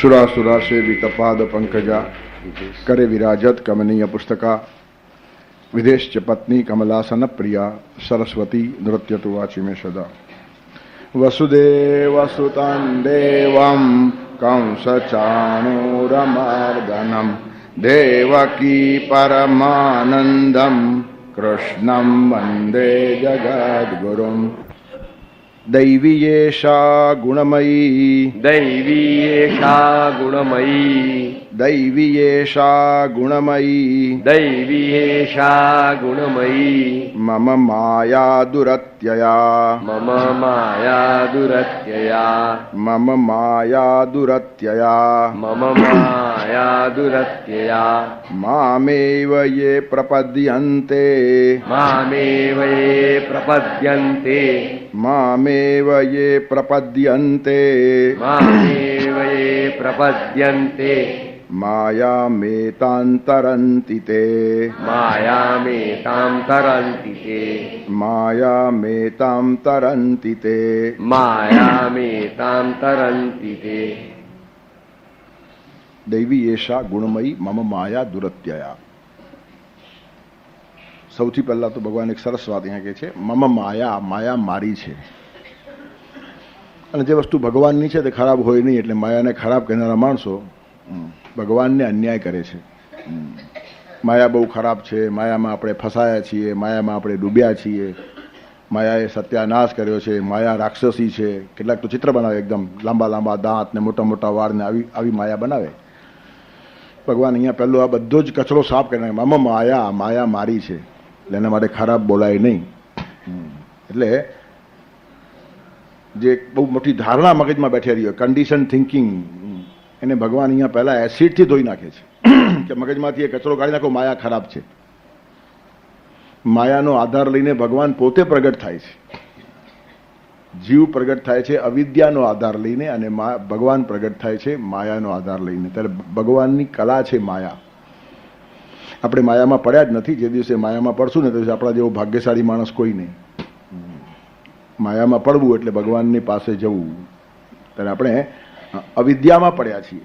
सुरासुरा सेवितपाद पंकजा करे विराजत कमनीय पुस्तका विदेश्च पत्नी कमलासन प्रिया सरस्वती नृत्य तो वाची में सदा वसुदेवसुतं देवं कंसचाणूरमर्दनं देवकी परमानन्दं कृष्णं वन्दे जगद्गुरुं दैवी एषा गुणमयी दैवी एषा गुणमयी दैवी एषा गुणमयी दैवी एषा गुणमयी मम माया दुरत्यया मम माया दुरत्यया मम माया दुरत्यया मम माया दुरत्यया मामेव ये प्रपद्यन्ते मामेव ये प्रपद्यन्ते मामेव ये प्रपद्यन्ते मामेव ये प्रपद्यन्ते मायामेतान्तरन्ति ते मायामेतां तरन्ति ते मायामेतां तरन्ति ते मायामेतां तरन्ति ते दैवी एषा गुणमयी मम माया दुरत्यया. સૌથી પહેલા તો ભગવાન એક સરસ વાત અહીંયા કહે છે, મમ માયા, માયા મારી છે. અને જે વસ્તુ ભગવાનની છે તે ખરાબ હોય નહીં, એટલે માયાને ખરાબ કહેનારા માણસો ભગવાનને અન્યાય કરે છે. માયા બહુ ખરાબ છે, માયામાં આપણે ફસાયા છીએ, માયામાં આપણે ડૂબ્યા છીએ, માયાએ સત્યાનાશ કર્યો છે, માયા રાક્ષસી છે. કેટલાક તો ચિત્ર બનાવે, એકદમ લાંબા લાંબા દાંત ને મોટા મોટા વાળ ને આવી માયા બનાવે. ભગવાન અહીંયા પહેલો આ બધો જ કચરો સાફ કરી નાખે. મમ માયા, માયા મારી છે, એટલે એના માટે ખરાબ બોલાય નહીં. એટલે જે બહુ મોટી ધારણા મગજમાં બેઠી રહી હોય, કન્ડિશન થિંકિંગ, એને ભગવાન અહીંયા પહેલા એસિડથી ધોઈ નાખે છે કે મગજમાંથી એ કચરો કાઢી નાખો, માયા ખરાબ છે. માયાનો આધાર લઈને ભગવાન પોતે પ્રગટ થાય છે. જીવ પ્રગટ થાય છે અવિદ્યાનો આધાર લઈને, અને ભગવાન પ્રગટ થાય છે માયાનો આધાર લઈને. ત્યારે ભગવાનની કલા છે માયા. આપણે માયામાં પડ્યા જ નથી. જે દિવસે માયામાં પડશું ને તે દિવસે આપણા જેવો ભાગ્યશાળી માણસ કોઈ નહીં. માયામાં પડવું એટલે ભગવાનની પાસે જવું. ત્યારે આપણે અવિદ્યામાં પડ્યા છીએ.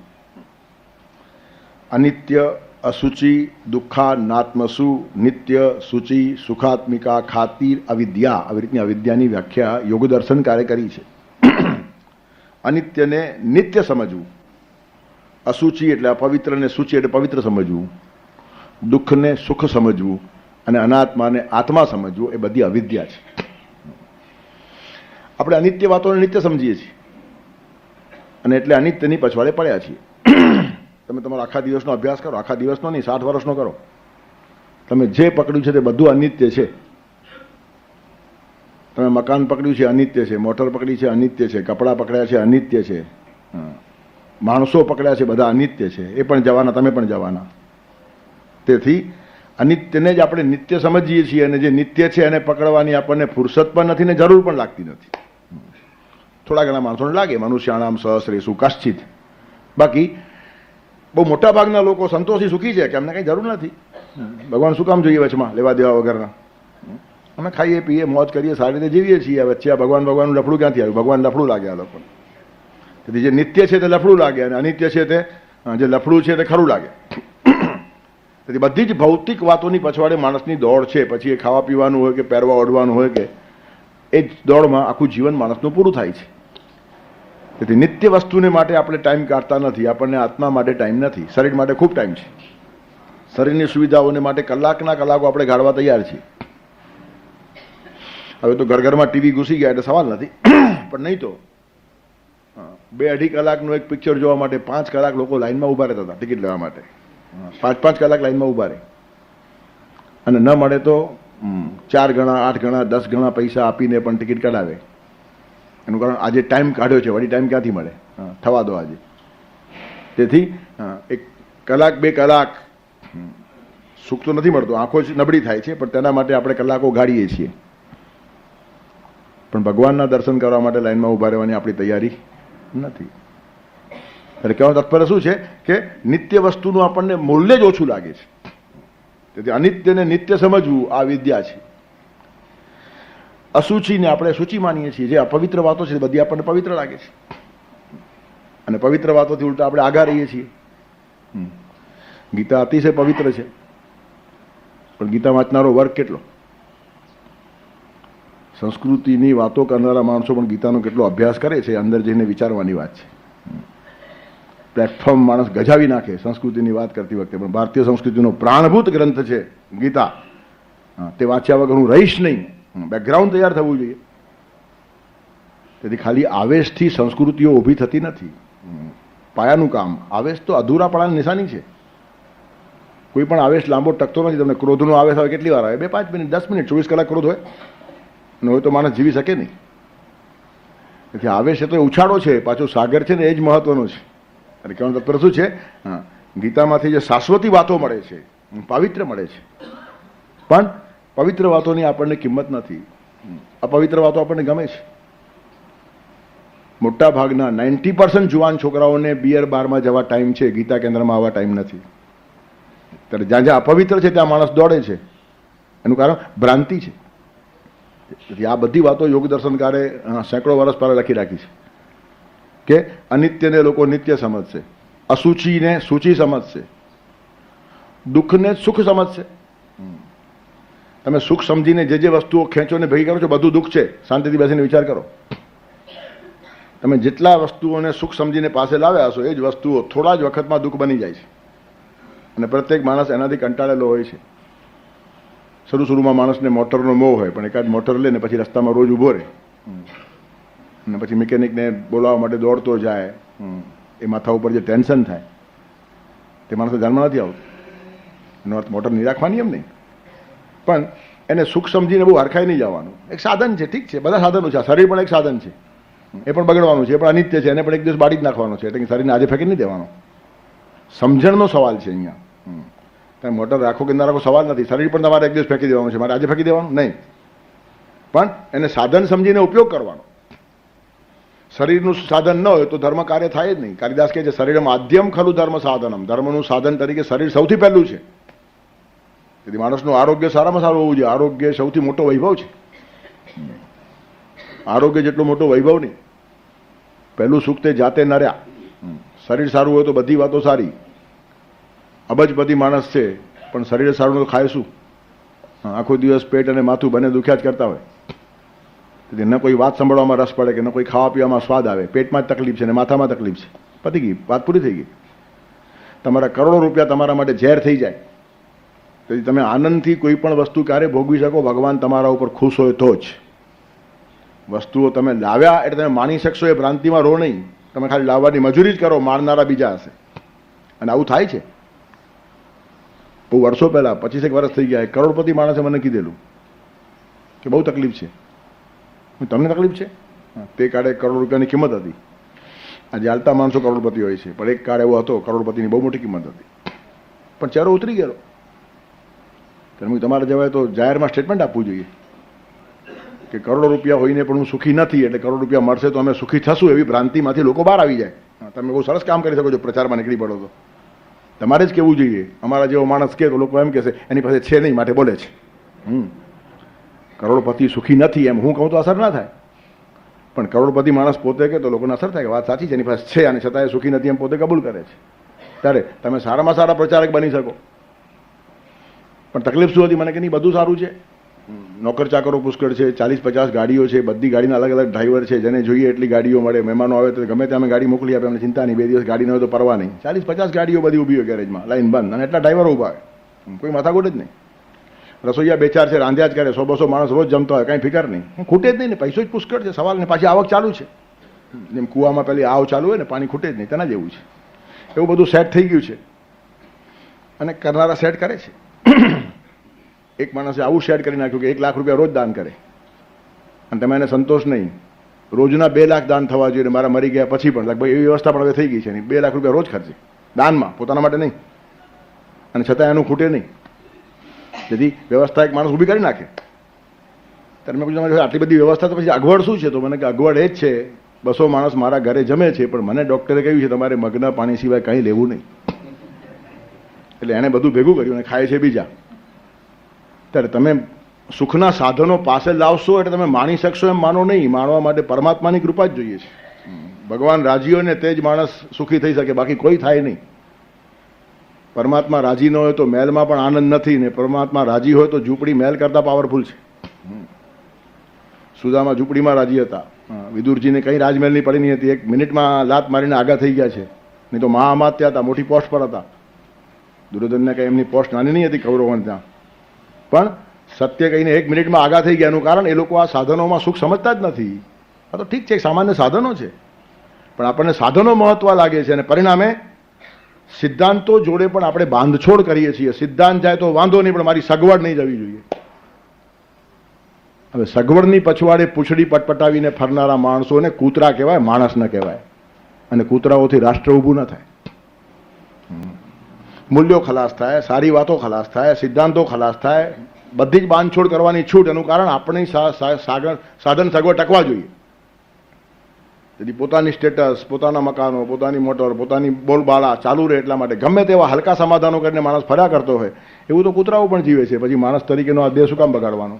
અનિત્ય, અસુચિ, દુઃખા, નાત્મસુ, નિત્ય, શુચિ, સુખાત્મિકા, ખાતીર, અવિદ્યા. આવી રીતની અવિદ્યાની વ્યાખ્યા યોગ દર્શનકારે કરી છે. અનિત્યને નિત્ય સમજવું, અસુચિ એટલે અપવિત્રને સૂચિ એટલે પવિત્ર સમજવું, દુઃખને સુખ સમજવું, અને અનાત્માને આત્મા સમજવું, એ બધી અવિદ્યા છે. આપણે અનિત્ય વાતોને નિત્ય સમજીએ છીએ, અને એટલે અનિત્યની પછવાડે પડ્યા છીએ. તમે તમારો આખા દિવસનો અભ્યાસ કરો, આખા દિવસનો નહીં, 60 વર્ષનો કરો, તમે જે પકડ્યું છે તે બધું અનિત્ય છે. તમે મકાન પકડ્યું છે અનિત્ય છે, મોટર પકડી છે અનિત્ય છે, કપડાં પકડ્યા છે અનિત્ય છે, માણસો પકડ્યા છે બધા અનિત્ય છે. એ પણ જવાના, તમે પણ જવાના. તેથી અનિત્યને જ આપણે નિત્ય સમજીએ છીએ, અને જે નિત્ય છે એને પકડવાની આપણને ફુરસત પણ નથી ને જરૂર પણ લાગતી નથી. થોડા ઘણા માણસોને લાગે, મનુષ્યાણામ સહસ્રેષુ કશ્ચિત. બાકી બહુ મોટા ભાગના લોકો સંતોષી સુખી છે કે અમને કંઈ જરૂર નથી. ભગવાન શું કામ જોઈએ વચમાં, લેવા દેવા વગરના? અમે ખાઈએ પીએ મોજ કરીએ, સારી રીતે જીવીએ છીએ. વચ્ચે આ ભગવાનનું લફડું ક્યાંથી આવ્યું? ભગવાન લફડું લાગે આ લોકોને. તેથી જે નિત્ય છે તે લફડું લાગે, અને અનિત્ય છે તે જે લફડું છે તે ખરું લાગે. તેથી બધી જ ભૌતિક વાતોની પછવાડે માણસની દોડ છે. પછી એ ખાવા પીવાનું હોય કે પહેરવા ઓઢવાનું હોય કે, એ જ દોડમાં આખું જીવન માણસનું પૂરું થાય છે. તેથી નિત્ય વસ્તુને માટે આપણે ટાઈમ કાઢતા નથી. આપણને આત્મા માટે ટાઈમ નથી. શરીર માટે ખૂબ ટાઈમ છે. શરીરની સુવિધાઓને માટે કલાકના કલાકો આપણે ગાળવા તૈયાર છીએ. હવે તો ઘર ઘરમાં ટીવી ઘૂસી ગયા એટલે સવાલ નથી, પણ નહીં તો 2-2.5 કલાકનું એક પિક્ચર જોવા માટે 5 કલાક લોકો લાઈનમાં ઊભા રહેતા હતા ટિકિટ લેવા માટે. 5-5 કલાક લાઈનમાં ઊભા રહે, અને ન મળે તો 4 ગણા, 8 ગણા, 10 ગણા પૈસા આપીને પણ ટિકિટ કઢાવે. એનું કારણ આજે ટાઈમ કાઢ્યો છે, વળી ટાઈમ ક્યાંથી મળે? થવા દો આજે. તેથી 1 કલાક 2 કલાક સુખ તો નથી મળતું, આંખો જ નબળી થાય છે, પણ તેના માટે આપણે કલાકો ગાળીએ છીએ. પણ ભગવાનના દર્શન કરવા માટે લાઈનમાં ઊભા રહેવાની આપણી તૈયારી નથી. એટલે કહેવાનું તાત્પર્ય શું છે કે નિત્ય વસ્તુનું આપણને મૂલ્ય જ ઓછું લાગે છે. તેથી અનિત્યને નિત્ય સમજવું આ વિદ્યા છે. અસુચિને આપણે સૂચિ માનીએ છીએ. જે અપવિત્ર વાતો છે બધી આપણને પવિત્ર લાગે છે, અને પવિત્ર વાતોથી ઉલટા આપણે આગા રહીએ છીએ. ગીતા અતિશય પવિત્ર છે, પણ ગીતા વાંચનારો વર્ગ કેટલો? સંસ્કૃતિની વાતો કરનારા માણસો પણ ગીતાનો કેટલો અભ્યાસ કરે છે, અંદર જઈને વિચારવાની વાત છે. પ્લેટફોર્મ માણસ ગજાવી નાખે સંસ્કૃતિની વાત કરતી વખતે, પણ ભારતીય સંસ્કૃતિનો પ્રાણભૂત ગ્રંથ છે ગીતા. તે વાંચ્યા વગર હું રહીશ નહીં. બેકગ્રાઉન્ડ તૈયાર થવું જોઈએ. તેથી ખાલી આવેશથી સંસ્કૃતિઓ ઊભી થતી નથી. પાયાનું કામ. આવેશ તો અધૂરાપણાની નિશાની છે. કોઈ પણ આવેશ લાંબો ટકતો નથી. તમને ક્રોધનો આવેશ આવે કેટલી વાર આવે? 2-5 મિનિટ, 10 મિનિટ, 24 કલાક ક્રોધ હોય અને હોય તો માણસ જીવી શકે નહીં. તેથી આવેશ એ તો ઉછાળો છે, પાછો સાગર છે ને એ જ મહત્વનો છે. અને કહેવાનું તત્પર શું છે? ગીતામાંથી જે શાશ્વતી વાતો મળે છે, પાવિત્ર મળે છે, પણ પવિત્ર વાતોની આપણને કિંમત નથી. અપવિત્ર વાતો આપણને ગમે છે. મોટા ભાગના 90% જુવાન છોકરાઓને બિયર બારમાં જવા ટાઈમ છે, ગીતા કેન્દ્રમાં આવવા ટાઈમ નથી. ત્યારે જ્યાં જ્યાં અપવિત્ર છે ત્યાં માણસ દોડે છે. એનું કારણ ભ્રાંતિ છે. તેથી આ બધી વાતો યોગ દર્શનકારે સેંકડો વર્ષ પહેલા લખી રાખી છે કે અનિત્યને લોકો નિત્ય સમજશે, અસૂચિને સૂચિ સમજશે, દુઃખને સુખ સમજશે. તમે સુખ સમજીને જે જે વસ્તુઓ ખેંચો ને ભેગી કરો છો બધું દુઃખ છે. શાંતિથી બેસીને વિચાર કરો. તમે જેટલા વસ્તુઓને સુખ સમજીને પાસે લાવ્યા હશો એ જ વસ્તુઓ થોડા જ વખતમાં દુઃખ બની જાય છે. અને પ્રત્યેક માણસ એનાથી કંટાળેલો હોય છે. શરૂમાં માણસને મોટરનો મોહ હોય, પણ એકાદ મોટર લે ને પછી રસ્તામાં રોજ ઊભો રહે અને પછી મિકેનિકને બોલાવવા માટે દોડતો જાય. એ માથા ઉપર જે ટેન્શન થાય તે માણસો ધ્યાનમાં નથી આવતું. એનો અર્થ મોટર નહીં રાખવાની એમ નહીં, પણ એને સુખ સમજીને બહુ હરખાઈ નહીં જવાનું. એક સાધન છે, ઠીક છે, બધા સાધનો છે. શરીર પણ એક સાધન છે, એ પણ બગડવાનું છે, એ પણ અનિત્ય છે, એને પણ એક દિવસ બાળી જ નાખવાનો છે. એટલે કે શરીરને આજે ફેંકી નહીં દેવાનો. સમજણનો સવાલ છે અહીંયા. તમે મોટર રાખો કે ના રાખો સવાલ નથી. શરીર પણ તમારે એક દિવસ ફેંકી દેવાનું છે. મારે આજે ફેંકી દેવાનું નહીં, પણ એને સાધન સમજીને ઉપયોગ કરવાનો. શરીરનું સાધન ન હોય તો ધર્મ કાર્ય થાય જ નહીં. કાલિદાસ કહે છે શરીર માધ્યમ ખરું ધર્મ સાધનમ. ધર્મનું સાધન તરીકે શરીર સૌથી પહેલું છે. તેથી માણસનું આરોગ્ય સારામાં સારું હોવું જોઈએ. આરોગ્ય સૌથી મોટો વૈભવ છે. આરોગ્ય જેટલો મોટો વૈભવ નહીં. પહેલું સુખ તે જાતે નર્યા. શરીર સારું હોય તો બધી વાતો સારી. અબજપતિ માણસ છે પણ શરીર સારું તો ખાય શું? આખો દિવસ પેટ અને માથું બંને દુખ્યા જ કરતા હોય. તેથી ન કોઈ વાત સાંભળવામાં રસ પડે કે ન કોઈ ખાવા પીવામાં સ્વાદ આવે. પેટમાં જ તકલીફ છે ને માથામાં તકલીફ છે. પતી ગઈ વાત, પૂરી થઈ ગઈ. તમારા કરોડો રૂપિયા તમારા માટે ઝેર થઈ જાય. તેથી તમે આનંદથી કોઈ પણ વસ્તુ ક્યારે ભોગવી શકો? ભગવાન તમારા ઉપર ખુશ હોય તો જ. વસ્તુઓ તમે લાવ્યા એટલે તમે માણી શકશો એ ભ્રાંતિમાં રહો નહીં. તમે ખાલી લાવવાની મજૂરી જ કરો, મારનારા બીજા હશે. અને આવું થાય છે. બહુ વર્ષો પહેલા, 25 વર્ષ થઈ ગયા, કરોડપતિ માણસે મને કીધેલું કે બહુ તકલીફ છે. તમને તકલીફ છે? તે કાળે કરોડ રૂપિયાની કિંમત હતી. આજે હાલતા માણસો કરોડપતિ હોય છે, પણ એક કાળ એવો હતો કરોડપતિની બહુ મોટી કિંમત હતી, પણ ચહેરો ઉતરી ગયેલો. તમારે જવાય તો જાહેરમાં સ્ટેટમેન્ટ આપવું જોઈએ કે કરોડો રૂપિયા હોઈને પણ હું સુખી નથી, એટલે કરોડ રૂપિયા મળશે તો અમે સુખી થશું, એવી ભ્રાંતિમાંથી લોકો બહાર આવી જાય. તમે બહુ સરસ કામ કરી શકો છો પ્રચારમાં નીકળી પડો તો. તમારે જ કહેવું જોઈએ. અમારા જેવો માણસ કહે તો લોકો એમ કહેશે એની પાસે છે નહીં માટે બોલે છે. કરોડપતિ સુખી નથી એમ હું કહું તો અસર ના થાય, પણ કરોડપતિ માણસ પોતે કહે તો લોકોને અસર થાય કે વાત સાચી છે, એની પાસે છે અને છતાં એ સુખી નથી એમ પોતે કબૂલ કરે છે. ત્યારે તમે સારામાં સારા પ્રચારક બની શકો. પણ તકલીફ શું હતી? મને કે નહીં બધું સારું છે, નોકર ચાકરો પુષ્કળ છે, 40-50 ગાડીઓ છે, બધી ગાડીના અલગ અલગ ડ્રાઈવર છે, જેને જોઈએ એટલી ગાડીઓ મળે. મહેમાનો આવે તો ગમે ત્યાં અમે ગાડી મોકલી આપે, અમને ચિંતા નહીં. 2 દિવસ ગાડી ન હોય તો પરવા નહીં. 40-50 ગાડીઓ બધી ઊભી હોય ગેરેજમાં, લાઈન બંધ, અને એટલા ડ્રાઈવરો ઊભા હોય, કોઈ માથાકૂટ જ નહીં. રસોઈયા 2-4 છે, રાંધ્યા જ કરે. 100-200 માણસ રોજ જમતા હોય, કાંઈ ફિકર નહીં, ખૂટે જ નહીં ને. પૈસો જ પુષ્કળ છે. સવાલ ને પાછી આવક ચાલુ છે. જેમ કૂવામાં પેલી આવ ચાલુ હોય ને, પાણી ખૂટે જ નહીં, તેના જેવું છે. એવું બધું સેટ થઈ ગયું છે અને કરનારા સેટ કરે છે. એક માણસે આવું શેર કરી નાખ્યું કે 1 લાખ રૂપિયા રોજ દાન કરે, અને તમે એને સંતોષ નહીં. રોજના 2 લાખ દાન થવા જોઈએ. મારા મરી ગયા પછી પણ લગભગ એવી વ્યવસ્થા પણ હવે થઈ ગઈ છે. 2 લાખ રૂપિયા રોજ ખર્ચે દાનમાં, પોતાના માટે નહીં, અને છતાં એનું ખૂટે નહીં. જેથી વ્યવસ્થા એક માણસ ઊભી કરી નાખે. ત્યારે મેં પૂછ્યું આટલી બધી વ્યવસ્થા તો પછી અગવડ શું છે? તો મને કે અગવડ એ જ છે, 200 માણસ મારા ઘરે જમે છે, પણ મને ડૉક્ટરે કહ્યું છે તમારે મગના પાણી સિવાય કંઈ લેવું નહીં. એટલે એણે બધું ભેગું કર્યું અને ખાય છે બીજા. ત્યારે તમે સુખના સાધનો પાસે લાવશો એટલે તમે માણી શકશો એમ માનો નહીં. માણવા માટે પરમાત્માની કૃપા જ જોઈએ છે. ભગવાન રાજી હોય ને તે જ માણસ સુખી થઈ શકે, બાકી કોઈ થાય નહીં. પરમાત્મા રાજી ન હોય તો મહેલમાં પણ આનંદ નથી, ને પરમાત્મા રાજી હોય તો ઝૂંપડી મહેલ કરતા પાવરફુલ છે. સુદામા ઝૂંપડીમાં રાજી હતા, વિદુરજીને કઈ રાજમહેલની પડી નહીં હતી, 1 મિનિટમાં લાત મારીને આગા થઈ ગયા છે. નહીં તો મહામાત્યા હતા, મોટી પોસ્ટ પર હતા. દુર્યોધનને કઈ એમની પોસ્ટ નાની નહીં હતી કૌરવોને ત્યાં, પણ સત્ય કહીને 1 મિનિટમાં આગા થઈ ગયા. એનું કારણ એ લોકો આ સાધનોમાં સુખ સમજતા જ નથી. આ તો ઠીક છે, સામાન્ય સાધનો છે, પણ આપણને સાધનો મહત્વ લાગે છે, અને પરિણામે સિદ્ધાંતો જોડે પણ આપણે બાંધછોડ કરીએ છીએ. સિદ્ધાંત જાય તો વાંધો નહીં, પણ મારી સગવડ નહીં જવી જોઈએ. હવે સગવડની પછવાડે પૂંછડી પટપટાવીને ફરનારા માણસોને કૂતરા કહેવાય, માણસ ન કહેવાય. અને કૂતરાઓથી રાષ્ટ્ર ઊભું ન થાય. મૂલ્યો ખલાસ થાય, સારી વાતો ખલાસ થાય, સિદ્ધાંતો ખલાસ થાય, બધી જ બાંધછોડ કરવાની છૂટ. એનું કારણ આપણી સાધન સગવડ ટકવા જોઈએ. તેથી પોતાની સ્ટેટસ, પોતાના મકાનો, પોતાની મોટર, પોતાની બોલબાલા ચાલુ રહે એટલા માટે ગમે તેવા હલકા સમાધાનો કરીને માણસ ફર્યા કરતો હોય, એવું તો કૂતરાઓ પણ જીવે છે. પછી માણસ તરીકેનો આ દેહ શું કામ બગાડવાનો?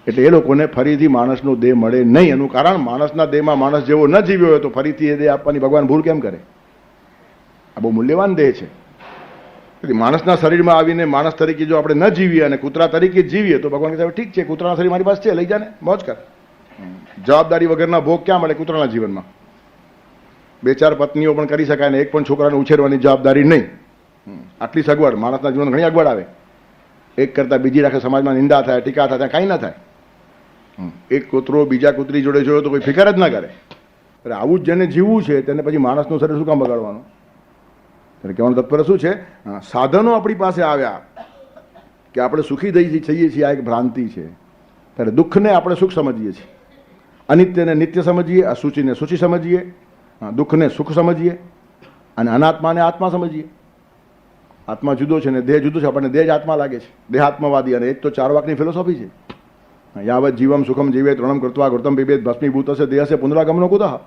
એટલે એ લોકોને ફરીથી માણસનો દેહ મળે નહીં. એનું કારણ માણસના દેહમાં માણસ જેવો ન જીવ્યો હોય તો ફરીથી એ દેહ આપવાની ભગવાન ભૂલ કેમ કરે? આ બહુ મૂલ્યવાન દેહ છે. માણસના શરીરમાં આવીને માણસ તરીકે જો આપણે ન જીવીએ અને કૂતરા તરીકે જીવીએ તો ભગવાન કહે ઠીક છે, કૂતરાના શરીર મારી પાસે છે, લઈ જાને, મોજ કર. જવાબદારી વગરના ભોગ ક્યાં મળે કૂતરાના જીવનમાં? 2-4 પત્નીઓ પણ કરી શકાય ને એક પણ છોકરાને ઉછેરવાની જવાબદારી નહીં. આટલી સગવડ માણસના જીવનમાં ઘણી અગવડ આવે. એક કરતા બીજી રાખે, સમાજમાં નિંદા થાય, ટીકા થાય, કાંઈ ના થાય. એક કૂતરો બીજા કૂતરી જોડે જોયો તો કોઈ ફિકર જ ના કરે. એટલે આવું જ જેને જીવવું છે તેને પછી માણસનું શરીર શું કામ બગાડવાનું? એટલે કહેવાનું તત્પર શું છે? સાધનો આપણી પાસે આવ્યા કે આપણે સુખી થઈએ છીએ, આ એક ભ્રાંતિ છે. ત્યારે દુઃખને આપણે સુખ સમજીએ છીએ, અનિત્યને નિત્ય સમજીએ, અસુચિને સૂચિ સમજીએ, દુઃખને સુખ સમજીએ, અને અનાત્માને આત્મા સમજીએ. આત્મા જુદો છે ને દેહ જુદો છે. આપણને દેહ જ આત્મા લાગે છે, દેહાત્મવાદી. અને એ જ તો 4 વાકની ફિલોસોફી છે. યાવત જીવમ સુખમ જીવે તૃણમ કૃત્વા ઘૃતમ પીબેત ભસ્મીભૂત હશે દેહશે પુનરાગમનો કુતઃ.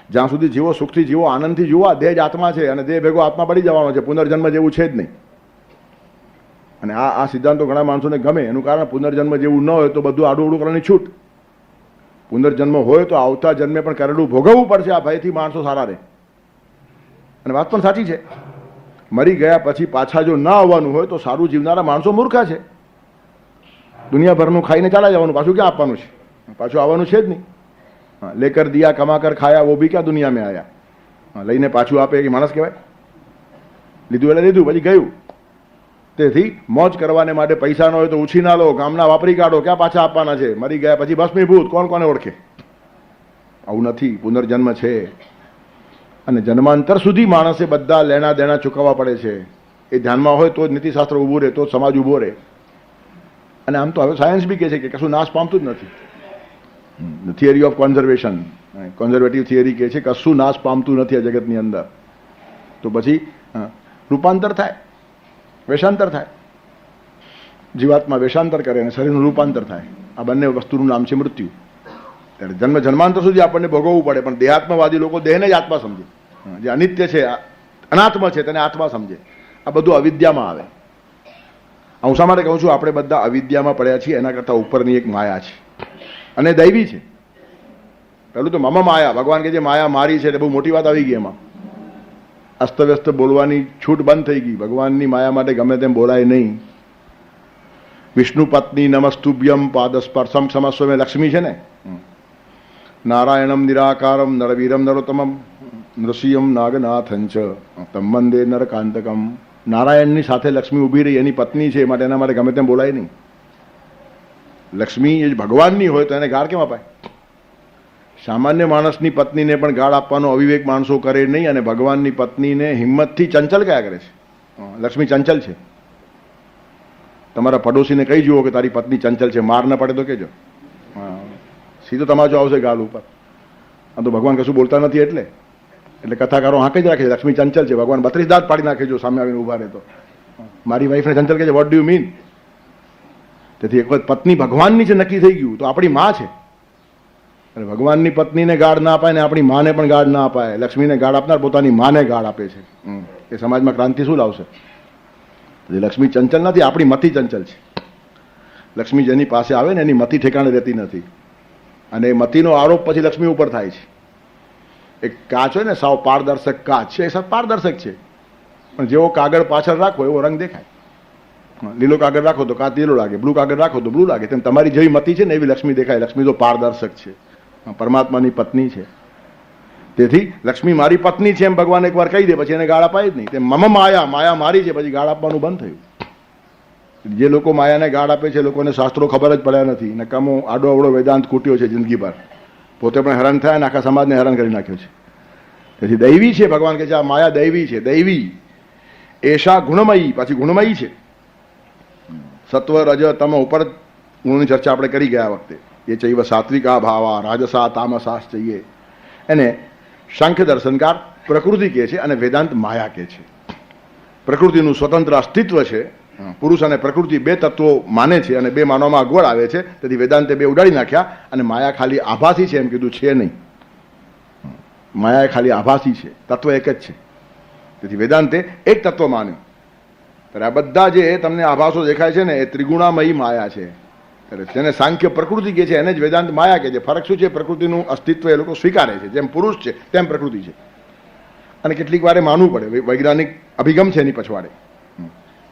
જ્યાં સુધી જીવો સુખથી જીવો, આનંદથી જીવો, આ દેહ જ આત્મા છે, અને દેહ ભેગો આત્મા પડી જવાનો છે. પુનર્જન્મ જેવું છે જ નહીં. અને આ સિદ્ધાંતો ઘણા માણસોને ગમે. એનું કારણ પુનર્જન્મ જેવું ન હોય તો બધું આડું અવડું કરવાની છૂટ. પુનર્જન્મ હોય તો આવતા જન્મે પણ કરેલું ભોગવવું પડશે. આ ભયથી માણસો સારા રહે. અને વાત પણ સાચી છે, મરી ગયા પછી પાછા જો ના આવવાનું હોય તો સારું જીવનારા માણસો મૂર્ખા છે. દુનિયાભરનું ખાઈને ચાલા જવાનું, પાછું ક્યાં આપવાનું છે? પાછું આવવાનું છે જ નહીં. લેકર દિયા કમાકર ખાયા વો ભી ક્યાં દુનિયા મેં આયા. લઈને પાછું આપે કે માણસ કહેવાય? લીધું એટલે લીધું, પછી ગયું. તેથી મોજ કરવાને માટે પૈસા ન હોય તો ઉછીના લો, ગામના વાપરી કાઢો, ક્યાં પાછા આપવાના છે? મરી ગયા પછી ભસ્મીભૂત, કોણ કોને ઓળખે? આવું નથી. પુનર્જન્મ છે, અને જન્માંતર સુધી માણસે બધા લેણા દેણા ચૂકવવા પડે છે. એ ધ્યાનમાં હોય તો જ નીતિશાસ્ત્ર ઊભું રહે, તો જ સમાજ ઊભો રહે. અને આમ તો હવે સાયન્સ બી કહે છે કે કશું નાશ પામતું જ નથી. થિયરી ઓફ કોન્ઝર્વેશન, કોન્ઝર્વેટિવ થિયરી કહે છે કશું નાશ પામતું નથી આ જગતની અંદર. તો પછી રૂપાંતર થાય, વેશાંતર થાય. જીવાત્મા વેશાંતર કરે અને શરીરનું રૂપાંતર થાય. આ બંને વસ્તુનું નામ છે મૃત્યુ. ત્યારે જન્મ જન્માંતર સુધી આપણને ભોગવવું પડે. પણ દેહાત્મવાદી લોકો દેહને જ આત્મા સમજે. જે અનિત્ય છે, અનાત્મા છે, તેને આત્મા સમજે. આ બધું અવિદ્યામાં આવે. હું શા માટે કહું છું? આપણે બધા અવિદ્યામાં પડ્યા છીએ. એના કરતાં ઉપરની એક માયા છે, અને દૈવી છે. પેલું તો મમ માયા. ભગવાન કે જે માયા મારી છે, એટલે બહુ મોટી વાત આવી ગઈ. એમાં અસ્તવ્યસ્ત બોલવાની છૂટ બંધ થઈ ગઈ. ભગવાનની માયા માટે ગમે તેમ બોલાય નહીં. વિષ્ણુ પત્ની નમસ્તુભ્યમ પાદસ્પર્શમ ક્ષમસ્વ મેં લક્ષ્મી છે ને. નારાયણમ નિરાકારમ નરવીરમ નરોત્તમમ નૃસિંહમ નાગનાથં ચ તમ વંદે નરકાંતકમ. નારાયણની સાથે લક્ષ્મી ઊભી રહી, એની પત્ની છે, માટે એના માટે ગમે તેમ બોલાય નહીં. લક્ષ્મી એ ભગવાનની હોય તો એને ગાળ કેમ અપાય? સામાન્ય માણસની પત્નીને પણ ગાળ આપવાનો અવિવેક માણસો કરે નહીં. અને ભગવાનની પત્નીને હિંમતથી ચંચલ કયા કરે છે? લક્ષ્મી ચંચલ છે. તમારા પડોશીને કહી જુઓ કે તારી પત્ની ચંચલ છે, માર ન પડે તો કહેજો. સીધો તમાચો આવશે ગાલ ઉપર. આ તો ભગવાન કશું બોલતા નથી એટલે કથાકારો હાંક જ રાખે છે લક્ષ્મી ચંચલ છે. ભગવાન 32 દાંત પાડી નાખે જો સામે આવીને ઉભા રહે તો. મારી વાઈફને ચંચલ કહે છે, વોટ ડુ યુ મીન? તેથી એક વખત પત્ની ભગવાનની છે નક્કી થઈ ગયું તો આપણી માં છે. અને ભગવાનની પત્નીને ગાળ ના અપાય ને આપણી માને પણ ગાળ ના અપાય. લક્ષ્મીને ગાળ આપનાર પોતાની માને ગાળ આપે છે. એ સમાજમાં ક્રાંતિ શું લાવશે? લક્ષ્મી ચંચલ નથી, આપણી મતિ ચંચલ છે. લક્ષ્મી જેની પાસે આવે ને એની મતિ ઠેકાણે રહેતી નથી. અને એ મતિનો આરોપ પછી લક્ષ્મી ઉપર થાય છે. એક કાચ હોય ને, સાવ પારદર્શક કાચ છે, એ સાવ પારદર્શક છે, પણ જેવો કાગળ પાછળ રાખો એવો રંગ દેખાય. લીલો કાગળ રાખો તો કાચ લીલો લાગે, બ્લુ કાગળ રાખો તો બ્લુ લાગે. તેમ તમારી જેવી મતિ છે ને એવી લક્ષ્મી દેખાય. લક્ષ્મી તો પારદર્શક છે, પરમાત્માની પત્ની છે. તેથી લક્ષ્મી મારી પત્ની છે એમ ભગવાન એકવાર કહી દે, પછી એને ગાળ અપાય જ નહીં. તે મમ માયા, માયા મારી છે, પછી ગાળ આપવાનું બંધ થયું. જે લોકો માયાને ગાળ આપે છે, લોકોને શાસ્ત્રો ખબર જ પડ્યા નથી, ને કમો આડો અવડો વેદાંત કૂટ્યો છે જિંદગીભર, પોતે પણ હેરાન થયા અને આખા સમાજને હેરાન કરી નાખ્યો છે. તેથી દૈવી છે, ભગવાન કહે છે આ માયા દૈવી છે. દૈવી એશા ગુણમયી, પાછી ગુણમયી છે. સત્વ રજ તમ ઉપર ગુણની ચર્ચા આપણે કરી ગયા વખતે. એ ચૈવ સાત્વિકા ભાવા રાજસા તામસાસ ચઈએ. એને સાંખ્ય દર્શનકાર પ્રકૃતિ કહે છે અને વેદાંત માયા કહે છે. પ્રકૃતિનું સ્વતંત્ર અસ્તિત્વ છે. પુરુષ અને પ્રકૃતિ બે તત્વો માને છે અને બે માનવામાં અગવડ આવે છે. તેથી વેદાંતે બે ઉડાડી નાખ્યા અને માયા ખાલી આભાસી છે એમ કીધું, છે નહીં. માયા ખાલી આભાસી છે, તત્વ એક જ છે. તેથી વેદાંતે એક તત્વ માન્યું. ત્યારે આ બધા જે તમને આભાસો દેખાય છે ને એ ત્રિગુણામયી માયા છે. જેને સાંખ્ય પ્રકૃતિ કહે છે એને જ વેદાંત માયા કહે છે. ફરક શું છે? પ્રકૃતિનું અસ્તિત્વ એ લોકો સ્વીકારે છે. જેમ પુરુષ છે તેમ પ્રકૃતિ છે. અને કેટલીક વારે માનવું પડે, વૈજ્ઞાનિક અભિગમ છે એની પછવાડે.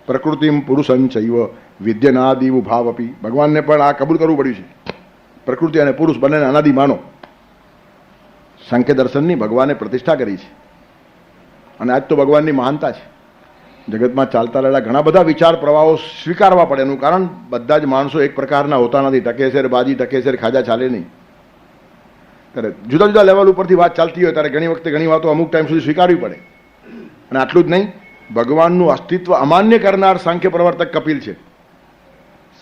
પ્રકૃતિમ પુરુષં ચૈવ વિદ્યનાદિવ ભાવપી. ભગવાનને પણ આ કબૂલ કરવું પડ્યું છે. પ્રકૃતિ અને પુરુષ બંનેને અનાદિ માનો. સાંખ્ય દર્શનની ભગવાને પ્રતિષ્ઠા કરી છે અને આજ તો ભગવાનની મહાનતા છે. જગતમાં ચાલતા રહેલા ઘણા બધા વિચાર પ્રવાહો સ્વીકારવા પડે. એનું કારણ બધા જ માણસો એક પ્રકારના હોતા નથી. ટકેસર બાજી, ટકેસર ખાજા ચાલે નહીં. ત્યારે જુદા જુદા લેવલ ઉપરથી વાત ચાલતી હોય ત્યારે ઘણી વખતે ઘણી વાતો અમુક ટાઈમ સુધી સ્વીકારવી પડે. અને આટલું જ નહીં, ભગવાનનું અસ્તિત્વ અમાન્ય કરનાર સાંખ્ય પ્રવર્તક કપિલ છે.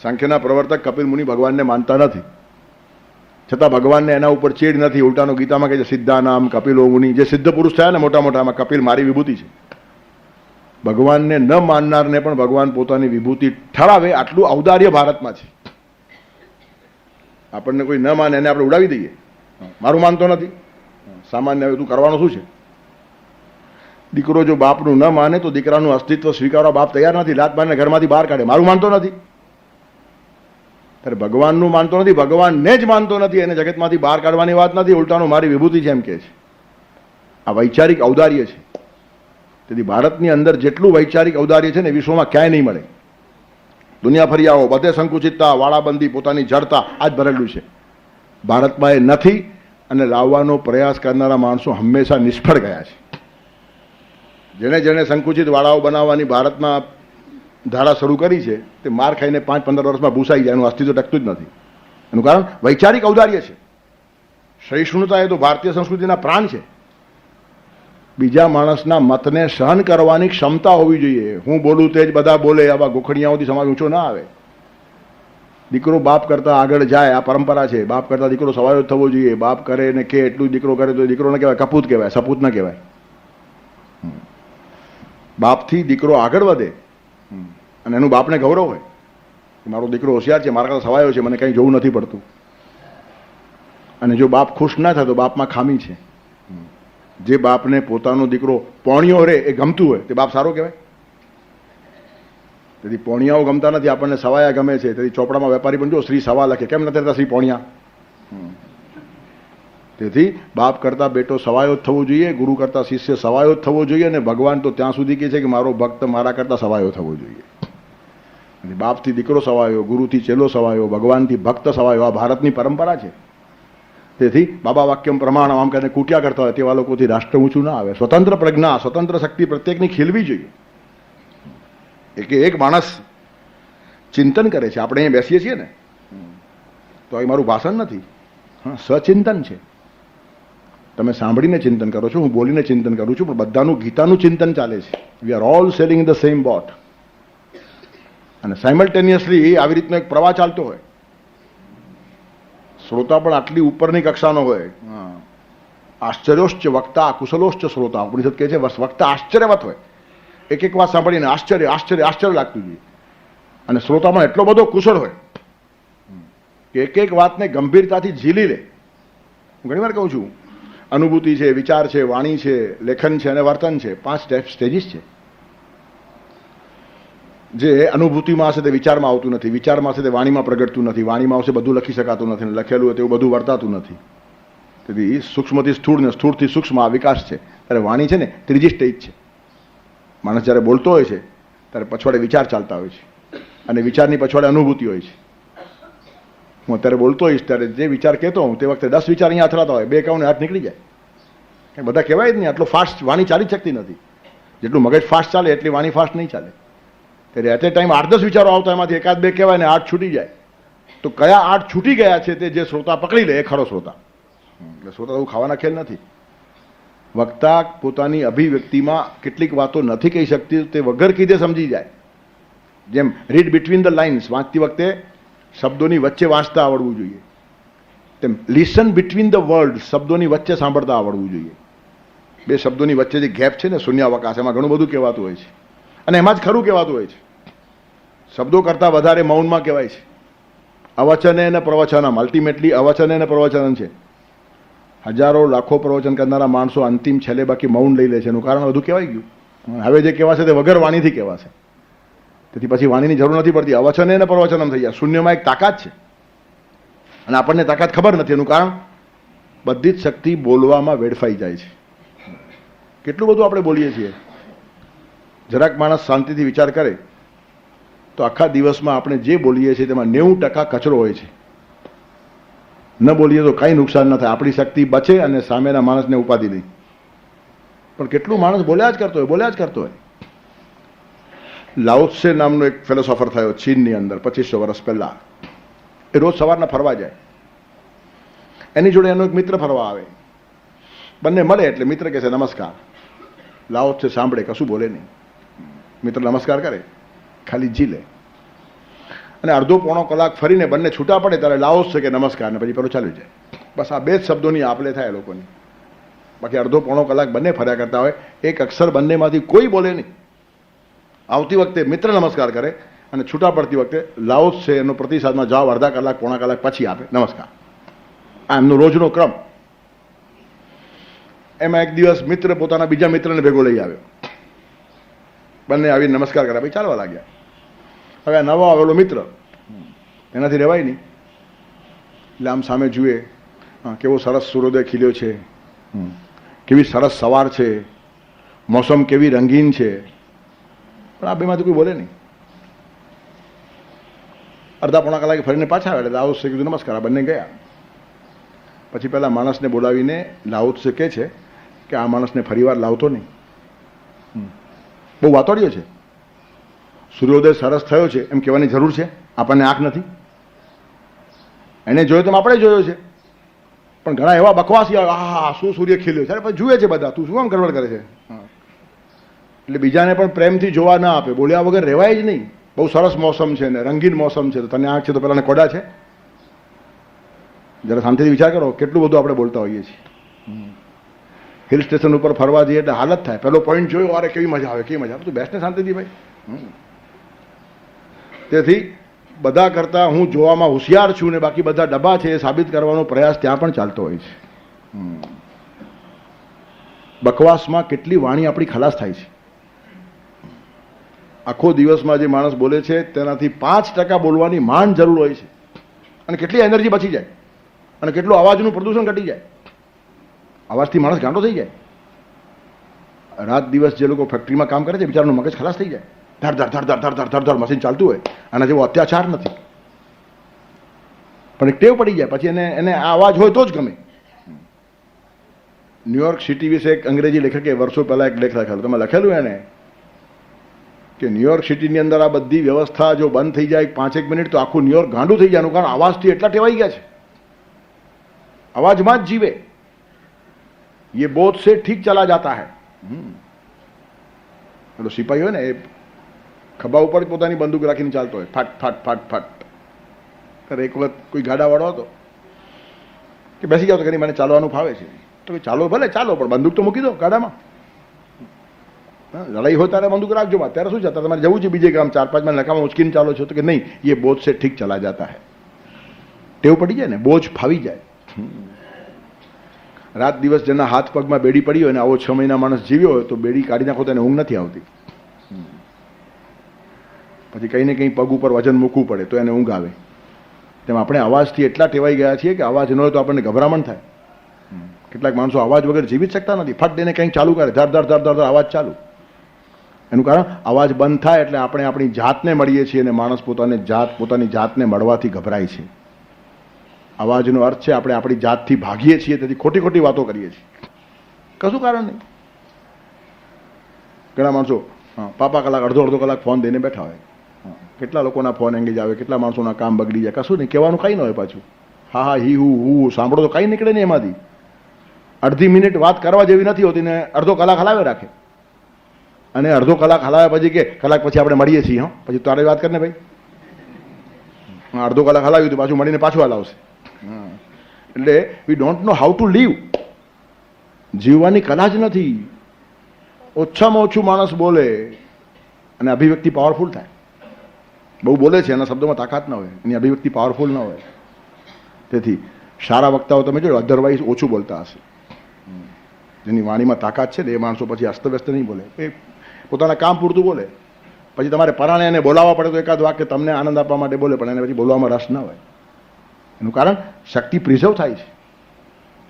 સાંખ્યના પ્રવર્તક કપિલ મુનિ ભગવાનને માનતા નથી, છતાં ભગવાનને એના ઉપર ચેડ નથી. ઉલટાનો ગીતામાં કહે છે સિદ્ધાનામ કપિલો મુનિ. જે સિદ્ધ પુરુષ થયા ને મોટા મોટામાં, કપિલ મારી વિભૂતિ છે. ભગવાનને ન માનનારને પણ ભગવાન પોતાની વિભૂતિ ઠરાવે, આટલું ઔદાર્ય ભારતમાં છે. આપણને કોઈ ન માને એને આપણે ઉડાવી દઈએ, મારું માનતો નથી. સામાન્ય હવે તું કરવાનું શું છે? દીકરો જો બાપનું ન માને તો દીકરાનું અસ્તિત્વ સ્વીકારવા બાપ તૈયાર નથી. લાત મારીને ઘરમાંથી બહાર કાઢે, મારું માનતો નથી. ત્યારે ભગવાનનું માનતો નથી, ભગવાનને જ માનતો નથી. એને જગતમાંથી બહાર કાઢવાની વાત નથી, ઉલટાનું મારી વિભૂતિ છે એમ કહે છે. આ વૈચારિક ઔદાર્ય છે. તેથી ભારતની અંદર જેટલું વૈચારિક ઔદાર્ય છે ને વિશ્વમાં ક્યાંય નહીં મળે. દુનિયા ફરી આવો, બધે સંકુચિતતા, વાળાબંધી, પોતાની જડતા આ જ ભરેલું છે. ભારતમાં એ નથી અને લાવવાનો પ્રયાસ કરનારા માણસો હંમેશા નિષ્ફળ ગયા છે. જેણે જેણે સંકુચિત વાળાઓ બનાવવાની ભારતમાં ધારા શરૂ કરી છે તે માર ખાઈને 5-15 વર્ષમાં ભૂસાઈ જાય. એનું અસ્તિત્વ ટકતું જ નથી. એનું કારણ વૈચારિક ઔદાર્ય છે. સહિષ્ણુતા એ તો ભારતીય સંસ્કૃતિના પ્રાણ છે. બીજા માણસના મતને સહન કરવાની ક્ષમતા હોવી જોઈએ. હું બોલું તે જ બધા બોલે, આવા ગોખડિયાઓથી સમાજ ઊંચો ના આવે. દીકરો બાપ કરતા આગળ જાય, આ પરંપરા છે. બાપ કરતા દીકરો સવાયો થવો જોઈએ. બાપ કરે ને કે એટલું દીકરો કરે તો દીકરો ન કહેવાય, કપૂત કહેવાય, સપૂત ન કહેવાય. બાપથી દીકરો આગળ વધે અને એનું બાપને ગૌરવ હોય મારો દીકરો હોશિયાર છે, મારા કરતા સવાયો છે, મને કંઈ જોવું નથી પડતું. અને જો બાપ ખુશ ના થાય તો બાપમાં ખામી છે. જે બાપને પોતાનો દીકરો પોણિયો રે એ ગમતું હોય તે બાપ સારો કહેવાય. તેથી પોણિયાઓ ગમતા નથી, આપણને સવાયા ગમે છે. તેથી ચોપડામાં વેપારી પણ જો શ્રી સવા લખે, કેમ નથી રહેતા શ્રી પોણિયા? તેથી બાપ કરતા બેટો સવાયો જ થવો જોઈએ, ગુરુ કરતા શિષ્ય સવાયો જ થવો જોઈએ. અને ભગવાન તો ત્યાં સુધી કહે છે કે મારો ભક્ત મારા કરતા સવાયો થવો જોઈએ. બાપથી દીકરો સવાયો, ગુરુથી ચેલો સવાયો, ભગવાનથી ભક્ત સવાયો. આ ભારતની પરંપરા છે. તેથી બાબા વાક્યમ પ્રમાણ આમ કરીને કૂટ્યા કરતા હોય તેવા લોકોથી રાષ્ટ્ર ઊંચું ના આવે. સ્વતંત્ર પ્રજ્ઞા, સ્વતંત્ર શક્તિ પ્રત્યેકની ખીલવી જોઈએ. એક માણસ ચિંતન કરે છે. આપણે અહીંયા બેસીએ છીએ ને તો અહીં મારું ભાષણ નથી, હા, સચિંતન છે. તમે સાંભળીને ચિંતન કરો છો, હું બોલીને ચિંતન કરું છું, પણ બધાનું ગીતાનું ચિંતન ચાલે છે. We are all sailing the same boat. અને સાયમલ્ટેનિયસલી આવી રીતનો એક પ્રવાહ ચાલતો હોય. શ્રોતા પણ આટલી ઉપરની કક્ષાનો હોય. આશ્ચર્યોશ્ચ વક્તા કુશલોશ્ચ શ્રોતા. ઉપનિષદ કહે છે વક્તા આશ્ચર્યવત હોય. એક એક વાત સાંભળીને આશ્ચર્ય આશ્ચર્ય આશ્ચર્ય લાગતું જોઈએ. અને શ્રોતામાં એટલો બધો કુશળ હોય કે એક એક વાતને ગંભીરતાથી ઝીલી લે. હું ઘણી વાર કહું છું, અનુભૂતિ છે, વિચાર છે, વાણી છે, લેખન છે અને વર્તન છે. 5 સ્ટેજીસ છે. જે અનુભૂતિમાં હશે તે વિચારમાં આવતું નથી, વિચારમાં હશે તે વાણીમાં પ્રગટતું નથી, વાણીમાં આવશે બધું લખી શકાતું નથી, લખેલું હોય તેવું બધું વર્તાતું નથી. તેથી સૂક્ષ્મથી સ્થૂળ ને સ્થૂળથી સૂક્ષ્મ આ વિકાસ છે. ત્યારે વાણી છે ને ત્રીજી સ્ટેજ છે. માણસ જ્યારે બોલતો હોય છે ત્યારે પછવાડે વિચાર ચાલતા હોય છે અને વિચારની પછવાડે અનુભૂતિ હોય છે. હું અત્યારે બોલતો હોઈશ ત્યારે જે વિચાર કહેતો હું તે વખતે 10 વિચાર અહીંયા અથડાતા હોય, 2 કહું ને હાથ નીકળી જાય. બધા કહેવાય જ નહીં, આટલો ફાસ્ટ વાણી ચાલી જ શકતી નથી. જેટલું મગજ ફાસ્ટ ચાલે એટલી વાણી ફાસ્ટ નહીં ચાલે. ત્યારે એટ એ ટાઈમ 8-10 વિચારો આવતા, એમાંથી 1-2 કહેવાય ને 8 છૂટી જાય. તો કયા 8 છૂટી ગયા છે તે જે શ્રોતા પકડી લે એ ખરો શ્રોતા. એટલે શ્રોતા એવું ખાવાના ખેલ નથી. વક્તા પોતાની અભિવ્યક્તિમાં કેટલીક વાતો નથી કહી શકતી, તે વગર કીધે સમજી જાય. જેમ રીડ બિટવીન ધ લાઇન્સ, વાંચતી વખતે શબ્દોની વચ્ચે વાંચતા આવડવું જોઈએ. તેમ લિસન બિટવીન ધ વર્ડ, શબ્દોની વચ્ચે સાંભળતા આવડવું જોઈએ. 2 શબ્દોની વચ્ચે જે ગેપ છે ને, શૂન્યાવકાશ, એમાં ઘણું બધું કહેવાતું હોય છે અને એમાં જ ખરું કહેવાતું હોય છે. શબ્દો કરતાં વધારે મૌનમાં કહેવાય છે. અવચને અને પ્રવચનમ, અલ્ટિમેટલી અવચને અને પ્રવચનમ છે. હજારો લાખો પ્રવચન કરનારા માણસો અંતિમ છેલ્લે બાકી મૌન લઈ લે છે. એનું કારણ બધું કહેવાય ગયું. હવે જે કહેવાશે તે વગર વાણીથી કહેવાશે. તેથી પછી વાણીની જરૂર નથી પડતી. અવચને અને પ્રવચનમ થઈ જાય. શૂન્યમાં એક તાકાત છે અને આપણને તાકાત ખબર નથી. એનું કારણ બધી જ શક્તિ બોલવામાં વેડફાઈ જાય છે. કેટલું બધું આપણે બોલીએ છીએ. જરાક માણસ શાંતિથી વિચાર કરે તો આખા દિવસમાં આપણે જે બોલીએ છીએ તેમાં 90% કચરો હોય છે. ન બોલીએ તો કાંઈ નુકસાન ન થાય, આપણી શક્તિ બચે અને સામેના માણસને ઉપાધિ નહીં. પણ કેટલું માણસ બોલ્યા જ કરતો હોય. લાઓ ત્સે નામનો એક ફિલોસોફર થયો ચીનની અંદર 2500 વર્ષ પહેલા. એ રોજ સવારના ફરવા જાય. એની જોડે એનો એક મિત્ર ફરવા આવે. બંને મળે એટલે મિત્ર કહે છે નમસ્કાર. લાઓ ત્સે સાંભળે, કશું બોલે નહીં. મિત્ર નમસ્કાર કરે, ખાલી જી લે અને અડધો-પોણો કલાક ફરીને બંને છૂટા પડે ત્યારે લાઓ ત્સે કે નમસ્કાર ને પછી પેલો ચાલ્યો જાય. બસ આ 2 જ શબ્દોની આપલે થાય લોકોની. બાકી અડધો-પોણો કલાક બંને ફર્યા કરતા હોય, એક અક્ષર બંનેમાંથી કોઈ બોલે નહીં. આવતી વખતે મિત્ર નમસ્કાર કરે અને છૂટા પડતી વખતે લાઓ ત્સે એનો પ્રતિસાદમાં જવાબ અડધા કલાક પોણા કલાક પછી આપે, નમસ્કાર. આ એમનો રોજનો ક્રમ. એમાં એક દિવસ મિત્ર પોતાના બીજા મિત્રને ભેગો લઈ આવ્યો. બંને આવીને નમસ્કાર કર્યા, ભાઈ ચાલવા લાગ્યા. હવે નવો આવેલો મિત્ર, એનાથી રહેવાય નહીં. એટલે આમ સામે જુએ, કેવો સરસ સૂર્યોદય ખીલ્યો છે, કેવી સરસ સવાર છે, મોસમ કેવી રંગીન છે. પણ આ બેમાંથી કોઈ બોલે નહીં. અડધા-પોણા કલાકે ફરીને પાછા આવે એટલે લાઓ ત્સે કીધું નમસ્કાર. આ બંને ગયા. પછી પેલા માણસને બોલાવીને લાઓ ત્સે કહે છે કે આ માણસને ફરીવાર લાવતો નહીં. બહુ વાતોડિયો છે. સૂર્યોદય સરસ થયો છે એમ કહેવાની જરૂર છે? આપણને આંખ નથી? એને જોયો તો આપણે જોયો છે. પણ ઘણા એવા બકવાસી આવે, હા શું સૂર્ય ખીલ્યો છે. પછી જુએ છે બધા, તું શું કામ ગડબડ કરે છે? એટલે બીજાને પણ પ્રેમથી જોવા ના આપે. બોલ્યા વગર રહેવાય જ નહીં. બહુ સરસ મોસમ છે ને રંગીન મોસમ છે, તો તને આંખ છે તો પેલાને કોડા છે? જરા શાંતિથી વિચાર કરો, કેટલું બધું આપણે બોલતા હોઈએ છીએ. હિલ સ્ટેશન ઉપર ફરવા જઈએ એટલે હાલત થાય. પેલો પોઈન્ટ જોયો, અરે કેવી મજા આવે, કેવી મજા આવે. તું બેસને શાંતિથી ભાઈ. તેથી બધા કરતાં હું જોવામાં હોશિયાર છું ને બાકી બધા ડબ્બા છે એ સાબિત કરવાનો પ્રયાસ ત્યાં પણ ચાલતો હોય છે. બકવાસમાં કેટલી વાણી આપણી ખલાસ થાય છે. આખો દિવસમાં જે માણસ બોલે છે તેનાથી 5% બોલવાની માંડ જરૂર હોય છે. અને કેટલી એનર્જી બચી જાય અને કેટલું અવાજનું પ્રદૂષણ ઘટી જાય. અવાજથી માણસ ગાંડો થઈ જાય. રાત દિવસ જે લોકો ફેક્ટરીમાં કામ કરે છે બિચારાનું મગજ ખલાસ થઈ જાય. ધડ ધડ ધડ ધડ ધડ ધડ મશીન ચાલતું હોય. આના જેવો અત્યાચાર નથી. પણ એક ટેવ પડી જાય પછી એને આ અવાજ હોય તો જ ગમે. ન્યુયોર્ક સિટી વિશે એક અંગ્રેજી લેખકે વર્ષો પહેલા એક લેખ લખેલો. તમે લખેલું એને કે ન્યુયોર્ક સિટીની અંદર આ બધી વ્યવસ્થા જો બંધ થઈ જાય 5-1 મિનિટ તો આખું ન્યુયોર્ક ગાંડું થઈ જાય. કારણ અવાજથી એટલા ટેવાઈ ગયા છે. અવાજમાં જ જીવે. ये बोध से ठीक चला जाता है. પેલો સિપાહી હોય ને એ ખભા ઉપર જ પોતાની બંદૂક રાખીને ચાલતો હોય, ફાટ ફાટ ફાટ ફાટ. ત્યારે એક વખત કોઈ ગાડાવાળો હતો કે બેસી જાઓ તો કરી મને ચાલવાનું ફાવે છે. તો કે ચાલો ભલે ચાલો પણ બંદૂક તો મૂકી દો ગાડામાં. લડાઈ હોય ત્યારે બંદૂક રાખજો. અત્યારે શું છે, તમારે જવું છે બીજે ગામ 4-5 માં નકામાં ઉચકીને ચાલો છો. તો કે નહીં, એ બોધ સે ઠીક ચલા જાતા હૈ. ટેવ પડી જાય ને, બોજ ફાવી જાય. રાત દિવસ જેના હાથ પગમાં બેડી પડી હોય ને આવો 6 મહિના માણસ જીવ્યો હોય તો બેડી કાઢી નાખો તો એને ઊંઘ નથી આવતી. પછી કંઈ ને કંઈ પગ ઉપર વજન મૂકવું પડે તો એને ઊંઘ આવે. તેમ આપણે અવાજથી એટલા ટેવાઈ ગયા છીએ કે અવાજ ન હોય તો આપણને ગભરામણ થાય. કેટલાક માણસો અવાજ વગર જીવી જ શકતા નથી. ફટ દઈને કંઈક ચાલુ કરે, ધર ધર ધર ધર ધર અવાજ ચાલુ. એનું કારણ અવાજ બંધ થાય એટલે આપણે આપણી જાતને મળીએ છીએ અને માણસ પોતાની જાતને મળવાથી ગભરાય છે. અવાજનો અર્થ છે આપણે આપણી જાતથી ભાગીએ છીએ, તેથી ખોટી ખોટી વાતો કરીએ છીએ. કશું કારણ નહીં. ઘણા માણસો પાપા કલાક અડધો કલાક ફોન દઈને બેઠા હોય. કેટલા લોકોના ફોન એંગેજ આવે, કેટલા માણસોના કામ બગડી જાય. કશું નહીં, કહેવાનું કંઈ ન હોય પાછું. હા હા હી હું સાંભળો તો કંઈ નીકળે નહીં એમાંથી. અડધી મિનિટ વાત કરવા જેવી નથી હોતી ને અડધો કલાક હલાવે રાખે. અને અડધો કલાક હલાવ્યા પછી કે કલાક પછી આપણે મળીએ છીએ. હા, પછી તારે વાત કરીને ભાઈ. અડધો કલાક હલાવ્યું તો પાછું મળીને પાછું હલાવશે. એટલે we don't know how to live. જીવવાની કલા જ નથી. ઓછામાં ઓછું માણસ બોલે અને અભિવ્યક્તિ પાવરફુલ થાય. બહુ બોલે છે, એના શબ્દોમાં તાકાત ન હોય, એની અભિવ્યક્તિ પાવરફુલ ન હોય. તેથી સારા વક્તાઓ તમે જોડો અધરવાઇઝ ઓછું બોલતા હશે. જેની વાણીમાં તાકાત છે ને એ માણસો પછી અસ્તવ્યસ્ત નહીં બોલે, એ પોતાના કામ પૂરતું બોલે. પછી તમારે પરાણે એને બોલાવવા પડે તો એકાદ વાક્ય તમને આનંદ આપવા માટે બોલે, પણ એને પછી બોલવામાં રસ ન હોય. એનું કારણ શક્તિ પ્રિઝર્વ થાય છે.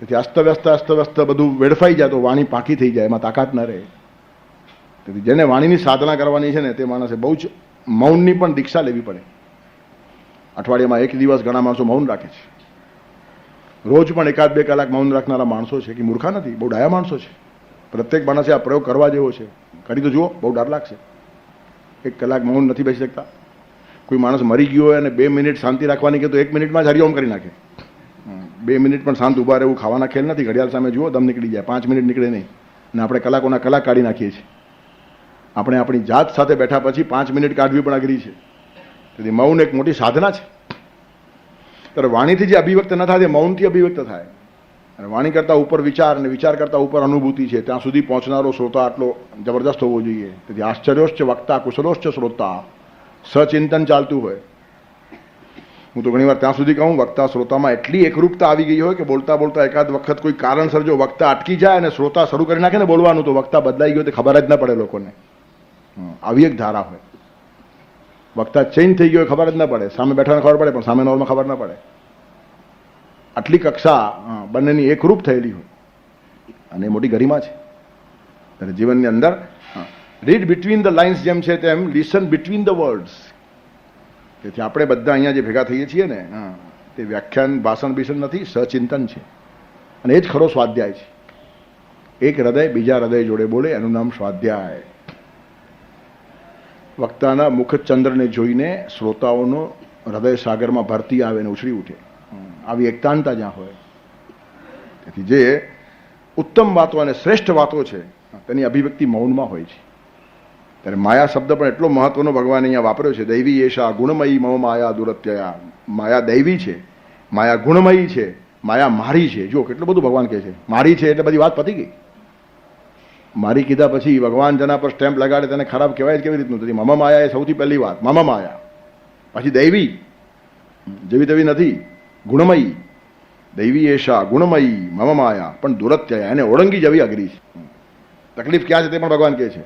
તેથી અસ્તવ્યસ્ત બધું વેડફાઈ જાય તો વાણી પાકી થઈ જાય, એમાં તાકાત ન રહે. તેથી જેને વાણીની સાધના કરવાની છે ને તે માણસે બહુ જ મૌનની પણ દીક્ષા લેવી પડે. અઠવાડિયામાં એક દિવસ ઘણા માણસો મૌન રાખે છે. રોજ પણ 1-2 કલાક મૌન રાખનારા માણસો છે કે મૂર્ખા નથી, બહુ ડાયા માણસો છે. પ્રત્યેક માણસે આ પ્રયોગ કરવા જેવો છે. કરી તો જુઓ, બહુ ડર લાગશે. 1 કલાક મૌન નથી બેસી શકતા. કોઈ માણસ મરી ગયો હોય અને 2 મિનિટ શાંતિ રાખવાની કે તો 1 મિનિટમાં જ હરિઓમ કરી નાખે. 2 મિનિટ પણ શાંત ઉભા રહેવું ખાવાના ખેલ નથી. ઘડિયાળ સામે જુઓ, દમ નીકળી જાય. 5 મિનિટ નીકળે નહીં. અને આપણે કલાકોના કલાક કાઢી નાખીએ છીએ. આપણે આપણી જાત સાથે બેઠા પછી 5 મિનિટ કાઢવી પણ અઘરી છે. તેથી મૌન એક મોટી સાધના છે. ત્યારે વાણીથી જે અભિવ્યક્ત ન થાય તે મૌનથી અભિવ્યક્ત થાય. અને વાણી કરતાં ઉપર વિચાર અને વિચાર કરતાં ઉપર અનુભૂતિ છે. ત્યાં સુધી પહોંચનારો શ્રોતા આટલો જબરદસ્ત હોવો જોઈએ. તેથી આશ્ચર્યોશ્ચ વક્તા કુશલોશ્ચ શ્રોતા, સચિંતન ચાલતું હોય. હું તો ઘણીવાર ત્યાં સુધી કહું, વક્તા શ્રોતામાં એટલી એકરૂપતા આવી ગઈ હોય કે બોલતા બોલતા એકાદ વખત કોઈ કારણસર જો વક્તા અટકી જાય અને શ્રોતા શરૂ કરી નાખે ને બોલવાનું, તો વક્તા બદલાઈ ગયો તે ખબર જ ન પડે લોકોને. આવી એક ધારા હોય. વક્તા ચેન્જ થઈ ગયો ખબર જ ન પડે. સામે બેઠાને ખબર પડે પણ સામે નોરમાં ખબર ન પડે. આટલી કક્ષા બંનેની એકરૂપ થયેલી હોય અને એ મોટી ગરિમા છે. ત્યારે જીવનની અંદર રીડ બિટવીન ધ લાઇન્સ જેમ છે તેમ લિસન બિટવીન ધ વર્ડ્સ. તેથી આપણે બધા અહીંયા જે ભેગા થઈએ છીએ ને તે વ્યાખ્યાન ભાષણ બીષણ નથી, સચિંતન છે. અને એ જ ખરો સ્વાધ્યાય છે. એક હૃદય બીજા હૃદય જોડે બોલે એનું નામ સ્વાધ્યાય. વક્તાના મુખચંદ્રને જોઈને શ્રોતાઓનો હૃદય સાગરમાં ભરતી આવે ને ઉછળી ઉઠે. આવી એકતાનતા જ્યાં હોય. તેથી જે ઉત્તમ વાતો અને શ્રેષ્ઠ વાતો છે તેની અભિવ્યક્તિ મૌનમાં હોય છે. ત્યારે માયા શબ્દ પણ એટલો મહત્વનો ભગવાન અહીંયા વાપર્યો છે. દૈવી એશા ગુણમયી મમ માયા દુરત્યયા. માયા દૈવી છે, માયા ગુણમયી છે, માયા મારી છે. જો કેટલું બધું ભગવાન કહે છે. મારી છે એટલે બધી વાત પતી ગઈ. મારી કીધા પછી ભગવાન જેના પર સ્ટેમ્પ લગાડે તેને ખરાબ કહેવાય જ કેવી રીતનું? તેથી મમ માયા એ સૌથી પહેલી વાત. મમ માયા, પછી દૈવી, જેવી તેવી નથી, ગુણમયી. દૈવી એશા ગુણમયી મમ માયા, પણ દુરત્યયા, એને ઓળંગી જવી અઘરી છે. તકલીફ ક્યાં છે તે પણ ભગવાન કહે છે.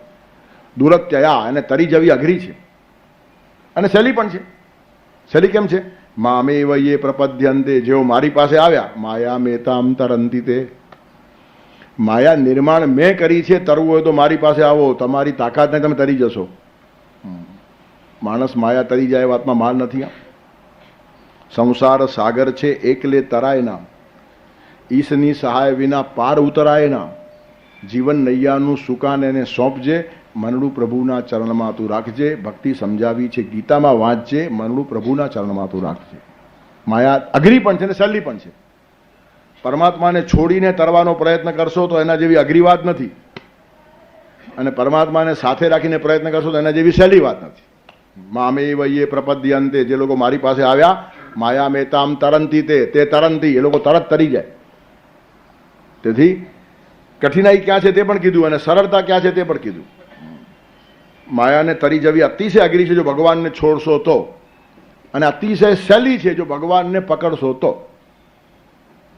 દુરત્યયા, એને તરી જવી અઘરી છે અને સહેલી પણ છે. સહેલી કેમ છે? મામેવ યે પ્રપદ્યંતે, જેઓ મારી પાસે આવ્યા. માયા મેતામ તરંતિ તે. માયા નિર્માણ મેં કરી છે. તરવું હોય તો મારી પાસે આવો. તમારી તાકાત નહીં, તમે તરી જશો. માણસ માયા તરી જાય એ વાતમાં માલ નથી. સંસાર સાગર છે, એકલે તરાય ના. ઈશની સહાય વિના પાર ઉતરાય ના. જીવન નૈયાનું સુકાન એને સોંપજે. મનડું પ્રભુના ચરણમાં તું રાખજે. ભક્તિ સમજાવી છે ગીતામાં વાંચજે. મનડું પ્રભુના ચરણમાં તું રાખજે. માયા અઘરી પણ છે ને સહેલી પણ છે. પરમાત્માને છોડીને તરવાનો પ્રયત્ન કરશો તો એના જેવી અઘરી વાત નથી, અને પરમાત્માને સાથે રાખીને પ્રયત્ન કરશો તો એના જેવી સહેલી વાત નથી. મામેવ યે પ્રપદ્યંતે, જે લોકો મારી પાસે આવ્યા. માયા મેતામ તરંતી તે તરંતી, એ લોકો તરત તરી જાય. તેથી કઠિનાઈ ક્યાં છે તે પણ કીધું અને સરળતા ક્યાં છે તે પણ કીધું. માયાને તરી જવી અતિશય અઘરી છે જો ભગવાનને છોડશો તો, અને અતિશય સહેલી છે જો ભગવાનને પકડશો તો.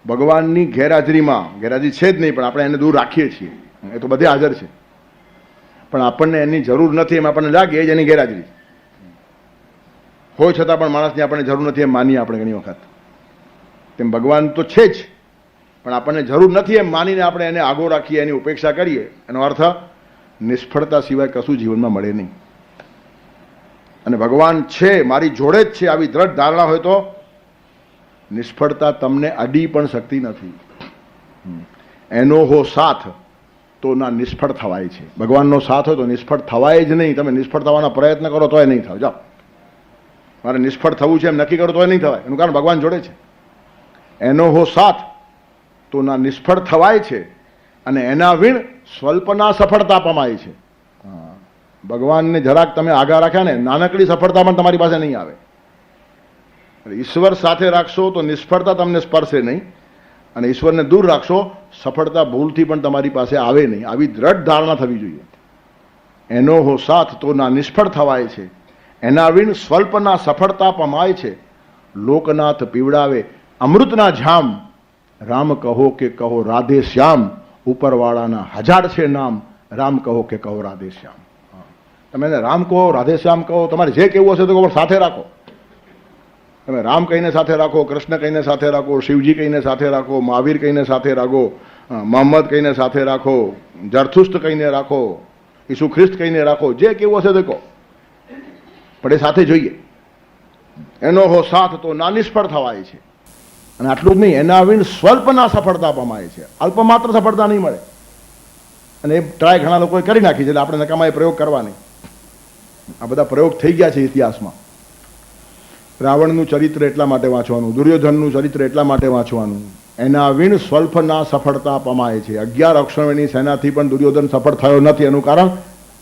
ભગવાનની ગેરહાજરીમાં, ગેરહાજરી છે જ નહીં પણ આપણે એને દૂર રાખીએ છીએ, એ તો બધે હાજર છે, પણ આપણને એની જરૂર નથી એમ આપણને લાગે જ એની ગેરહાજરી હોય. છતાં પણ માણસની આપણને જરૂર નથી એમ માનીએ આપણે ઘણી વખત. તેમ ભગવાન તો છે જ, પણ આપણને જરૂર નથી એમ માનીને આપણે એને આગો રાખીએ, એની ઉપેક્ષા કરીએ, એનો અર્થ નિષ્ફળતા સિવાય કશું જીવનમાં મળે નહીં. અને ભગવાન છે, મારી જોડે જ છે, આવી દ્રઢ ધારણા હોય તો નિષ્ફળતા તમને અડી પણ શકતી નથી. એનો હો સાથ તો ના નિષ્ફળ થવાય છે. ભગવાનનો સાથ હોય તો નિષ્ફળ થવાય જ નહીં. તમે નિષ્ફળ થવાના પ્રયત્ન કરો તોય નહીં થાવ. જાઓ, મારે નિષ્ફળ થવું છે એમ નક્કી કરો તોય નહીં થવાય. એનું કારણ ભગવાન જોડે છે. એનો હો સાથ તો ના નિષ્ફળ થવાય છે અને એના વીણ સ્વલ્પના સફળતા પમાય છે. ભગવાનને જરાક તમે આગા રાખ્યા ને, નાનકડી સફળતા પણ તમારી પાસે નહીં આવે. ઈશ્વર સાથે રાખશો તો નિષ્ફળતા તમને સ્પર્શે નહીં, અને ઈશ્વરને દૂર રાખશો સફળતા ભૂલથી પણ તમારી પાસે આવે નહીં. આવી દ્રઢ ધારણા થવી જોઈએ. એનો હો સાથ તો ના નિષ્ફળ થવાય છે, એના વીણ સ્વલ્પના સફળતા પમાય છે. લોકનાથ પીવડાવે અમૃતના જામ, રામ કહો કે કહો રાધે શ્યામ. ઉપરવાળાના હજાર છે નામ, રામ કહો કે કહો રાધે શ્યામ. તમે એને રામ કહો, રાધે શ્યામ કહો, તમારે જે કહેવું હશે તો પણ સાથે રાખો. તમે રામ કહીને સાથે રાખો, કૃષ્ણ કહીને સાથે રાખો, શિવજી કહીને સાથે રાખો, મહાવીર કહીને સાથે રાખો, મોહમ્મદ કહીને સાથે રાખો, જરથુસ્ત કહીને રાખો, ઈસુ ખ્રિસ્ત કહીને રાખો, જે કેવું હશે તે કહો, પણ એ સાથે જોઈએ. એનો હો સાથ તો ના નિષ્ફળ થવાય છે. અને આટલું જ નહીં, એના વીણ સ્વલ્પના સફળતા પમાય છે. અલ્પ માત્ર સફળતા નહીં મળે. અને એ ટ્રાય ઘણા લોકોએ કરી નાખી છે, એટલે આપણે નકામા એ પ્રયોગ કરવા નહીં. આ બધા પ્રયોગ થઈ ગયા છે ઇતિહાસમાં. રાવણનું ચરિત્ર એટલા માટે વાંચવાનું, દુર્યોધનનું ચરિત્ર એટલા માટે વાંચવાનું. એના વીણ સ્વલ્પના સફળતા પમાય છે. 11 અક્ષોહિણી સેનાથી પણ દુર્યોધન સફળ થયો નથી. એનું કારણ